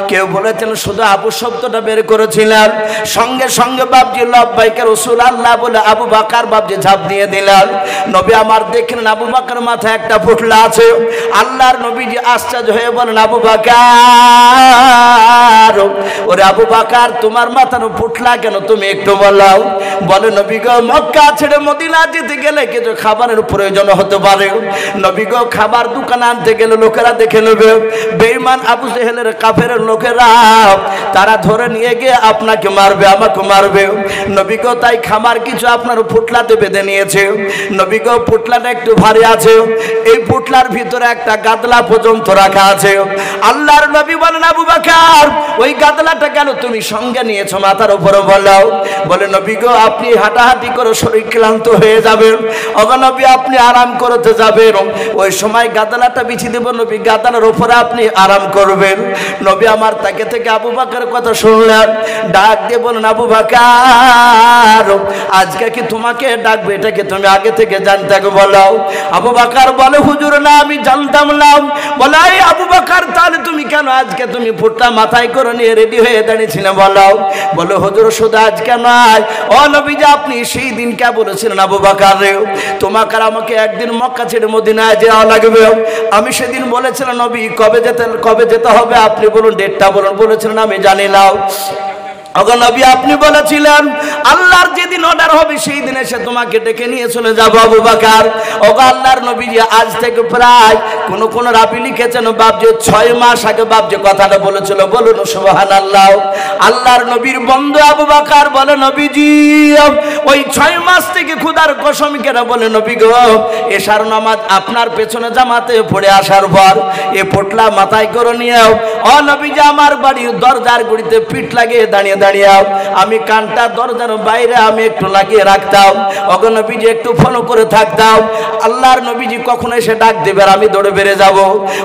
A: কেউ বলেছেন শুধু আবু শব্দটা বের করেছিলেন, সঙ্গে সঙ্গে বাপজি লব্বাইকা রাসূলুল্লাহ বলে আবু বকর বাপজি ঝাঁপ দিয়ে দিলেন। নবী আমার দেখলেন আবু বকর মাথায় একটা ফুটলা আছে। আল্লাহর নবীজি আশ্চর্য হয়ে বলেন আবু বকর, ওরে আবু বকর তোমার মাথার ফুটলা কেন তুমি একটু বলো। বলে নবী গো মক্কা ছেড়ে মদিনা যেতে গেলে কিছু খাবারের প্রয়োজন হতে পারে। নবী গো খাবার দোকান আনতে গেলে লোকেরা দেখে নেবে, বেঈমান আবু জেহেলের কাফেরের লোকেরা তারা ধরে নিয়ে গিয়ে আপনাকে মারবে আমাকে মারবে। নবী গো তাই খাবার কিছু আপনার ফুটলাতে বেঁধে নিয়েছে। নবী গো ফুটলাটা একটু ভারী আছে, এই ফুটলার ভিতরে একটা গাদলা পর্যন্ত রাখা আছে। আল্লাহর নবী বলেন আবু বকর ওই গাদলাটা কেন তুমি সঙ্গে নিয়েছো মাথার উপরে বলো। বলে নবী গো আপনি হাঁটাহাঁটি করে শরীর ক্লান্ত হয়ে যাবেন, ওগো নবী আপনি আরাম করতে যাবেন, ওই সময় গাদলাটা বিছিয়ে দেব নবী, গাদলার উপরে আপনি আরাম করবেন। নবী আমার তাকে থেকে আবু বকরের কথা শুনলেন, ডাক দিয়ে বলেন আবু বকর আজকে কি তোমাকে ডাকবে এটা কি তুমি আগে থেকে জানতে বলো। আবু বকর বলে হুজুর না আমি জানতাম না। বলে এই আবু বকর তাহলে তুমি কেন আজকে তুমি ফুটটা মাথায় করে নিয়ে রেডি হয়ে দাঁড়িয়েছিলে বলো। বলে হুজুর শুধু আজকে নয়, ও নবীজি আপনি সেই দিন কে বলেছিলেন আবু বকর রে তোমাকে আর আমাকে একদিন মক্কা ছেড়ে মদিনায় যাওয়া লাগবে। আমি সেদিন বলেছিলাম নবী কবে যেতে হবে আপনি বলুন ডেটটা বলুন। বলেছিলেন আমি জানি না। ওগো নবী আপনি বলেছিলেন আল্লাহর যেদিন অর্ডার হবে সেই দিন এসে তোমাকে ডেকে নিয়ে চলে যাব আবু বকর। ওগো আল্লাহর নবী যে আজ থেকে প্রায় কোন রাবি লিখেছেন বাপজি 6 মাস আগে বাপজি কথাটা বলেছিল, বলুন সুবহানাল্লাহ। আল্লাহর নবীর বন্ধু আবু বকর বলে নবীজি ওই 6 মাস থেকে খোদার কসম কেন বলে নবী গো এশার নামাজ আপনার পেছনে জামাতে পড়ে আসার পর এ পোটলা মাথায় করে নিয়েও ও নবীজি আমার বাড়ির দরজার গুড়িতে পিঠ লাগিয়ে দাঁড়িয়ে আমি কানটা দরজার বাইরে আমি একটু লাগিয়ে রাখতাম। ওগো নবীজি একটু ফলো করে থাকতাম। আল্লাহর নবীজি কখন এসে ডাক দেবে আর আমি দৌড়ে বেরিয়ে যাব।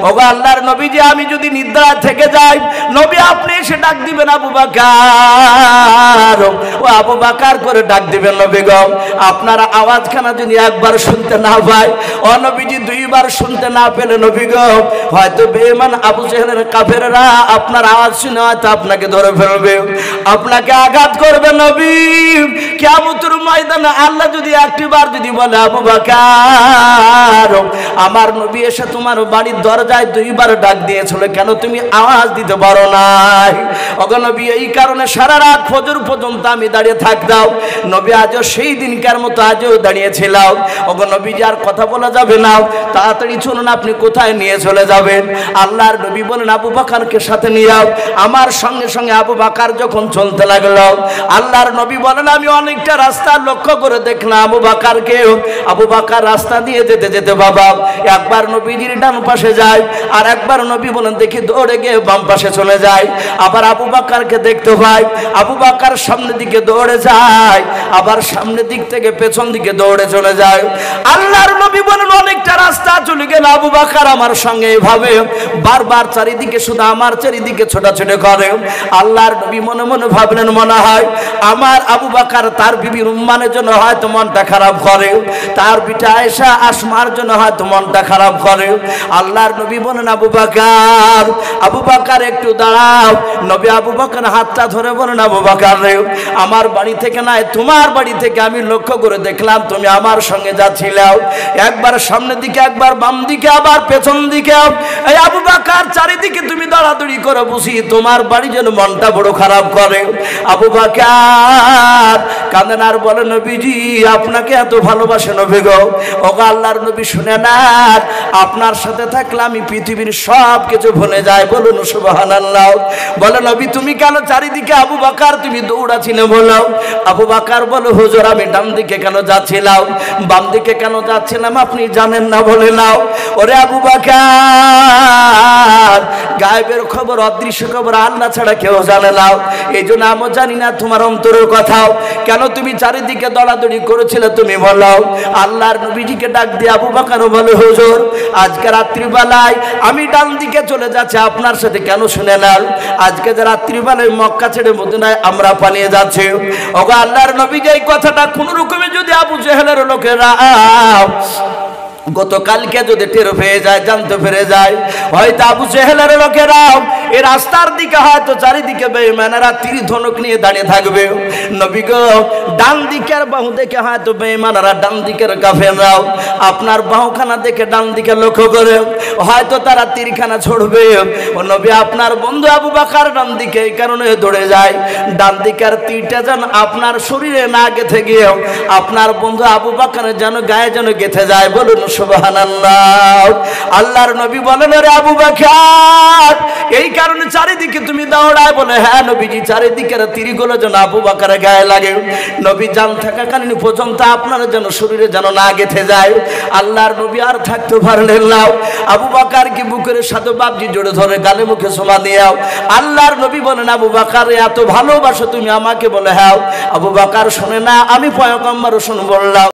A: ওগো আল্লাহর নবীজি আমি যদি নিদ্রা থেকে যাই নবী আপনি এসে ডাক দিবেন আবু বকর, ও আবু বকর করে ডাক দিবেন নবী গো আপনার আওয়াজখানা যদি একবার শুনতে না পাই, ও নবীজি 2 বার শুনতে না পেলে নবী গো হয়তো বেঈমান আবু জেহেলের কাফেররা আপনার আওয়াজ শুনে হয়তো আপনাকে ধরে ফেলবে, আপনাকে আঘাত করবে। নবী কিয়ামতের ময়দানে আল্লাহ যদি একটিবার যদি বলে আবু বকর আমার নবী এসে তোমার বাড়ির দরজায় 2 বার ডাক দিয়েছিল কেন তুমি আওয়াজ দিতে পারো নাই। ওগো নবী এই কারণে সারা রাত ফজর পর্যন্ত আমি দাঁড়িয়ে থাকতাম। নবী আজও সেই দিনকার মতো আজও দাঁড়িয়েছিলাম। ওগো নবী যার কথা বলা যাবে না, তাড়াতাড়ি চলুন আপনি কোথায় নিয়ে চলে যাবেন। আল্লাহর নবী বলেন আবু বকরকে সাথে নিয়ে আমার সঙ্গে সঙ্গে আবু বকর যখন চলতে লাগলো আল্লাহর নবী বলেন আমি অনেকটা রাস্তা লক্ষ্য করে দেখলাম আবু বকরকে। আবু বকর রাস্তা দিয়ে যেতে যেতে বাবা একবার নবীজির ডান পাশে যায় আর একবার নবী বলেন দেখি দৌড়ে গিয়ে বাম পাশে চলে যায়। আবার আবু বকরকে দেখতে পাই আবু বকর সামনের দিকে দৌড়ে যায় আবার সামনের দিক থেকে পেছন দিকে দৌড়ে চলে যায়। আল্লাহর নবী বলেন অনেকটা রাস্তা চলে গেল আবু বকর আমার সঙ্গে এভাবে বারবার চারিদিকে শুধু আমার চারিদিকে ছোটাছুটি করে। আল্লাহর নবী মনে মনে ভাবলেন মনে হয় আমার আবু বকর তার বিবি রুম্মানের জন্য হয়তো মনটা খারাপ করে, তার বিটা আয়েশা আসমার জন্য হয়তো মনটা খারাপ করে। আল্লাহর নবী বলেন আবু বকর বকর একটু দাঁড়াও। নবী আবু বকর হাতটা ধরে বলেন, আবু বকর রে, আমার বাড়ি থেকে নয় তোমার বাড়ি থেকে আমি লক্ষ্য করে দেখলাম তুমি আমার সঙ্গে যাচ্ছিলাও, একবার সামনের দিকে একবার বাম দিকে আবার পেছন দিকে। এই আবু বকর চারিদিকে তুমি দৌড়াদৌড়ি করে বুঝি তোমার বাড়ি যেন মনটা বড় খারাপ করে। আবু বকর কাঁদেন আর বলে, নবীজি আপনাকে এত ভালোবাসে নবী গো। ওগো আল্লাহর নবী শুনে না, আপনার সাথে থাকলে আমি পৃথিবীর সব কিছু ভুলে যাই। বলুন সুবহানাল্লাহ। বলে নবী তুমি কেন চারিদিকে আবু বকর তুমি দৌড়াছিলে বলো? আবু বকর বলে, হুজুর আমি ডান দিকে কেন যাচ্ছিলাম, বাম দিকে কেন যাচ্ছিলাম আপনি জানেন না? বলে নাও। ওরে আবু বকর, গায়েবের খবর অদৃশ্য খবর আল্লাহ ছাড়া কেউ জানে না, এই জন্য আমি জানি না তোমার অন্তরের কথাও। কেন তুমি চারিদিকে দৌড়াদৌড়ি করেছিলে তুমি বলো? আল্লাহর নবীজিকে ডাক দিয়ে আবু বকর বলে, হুজুর আজকে রাত্রিবেলায় আমি ডান দিকে চলে যাচ্ছি আপনার সাথে, কেন শুনে নেন? আজকে যে রাত্রিবেলায় মক্কা ছেড়ে মদিনায় আমরা পালিয়ে যাচ্ছি। ওগো আল্লাহর নবীজি এই কথাটা কোন রকমে যদি আবু জেহেলের লোকেরা গতকালকে যদি টের পেয়ে যায়, জানতে পেরে যায়, হয়তো আবু জেহেলের লোকেরা এই রাস্তার দিকে হয়তো চারিদিকে বেঈমানেরা তীর ধনুক নিয়ে দাঁড়িয়ে থাকবে। নবী গো ডান দিকের বাহু দেখে হয়তো বেঈমানেরা ডান দিকের কাফেররাও আপনার বাহুখানা দেখে ডান দিকে লক্ষ্য করে হয়তো তারা তীরখানা ছড়বে। ও নবী আপনার বন্ধু আবু বকর ডান দিকে এই কারণে দৌড়ে যায়, ডান দিকের তীরটা যেন আপনার শরীরে না গেঁথে গিয়ে আপনার বন্ধু আবু বকরের যেন গায়ে যেন গেঁথে যায়। বলুন সুবহানাল্লাহ। আল্লাহর নবী বলেন, রে আবু বকর এই কারণে চারিদিকে তুমি দৌড়ায়? বলে হ্যাঁ নবীজি, চারিদিকের তীরগুলো যেন আবু বকরের গায়ে লাগে, নবী জান থাকাকালীন পর্যন্ত আপনার যেন শরীরে যেন না গেঁথে যায়। আল্লাহর নবী আর থাকতে পারলেন না, আবু বকর কি বুকের সাথে বাপজি জোড়ে ধরে গালে মুখে সোমা দিয়াও। আল্লাহর নবী বলেন, আবু বকর এত ভালোবাসো তুমি আমাকে? বলে হ্যাঁ। আবু বকর শুনে না, আমি পয়গম্বর শুন বললাম।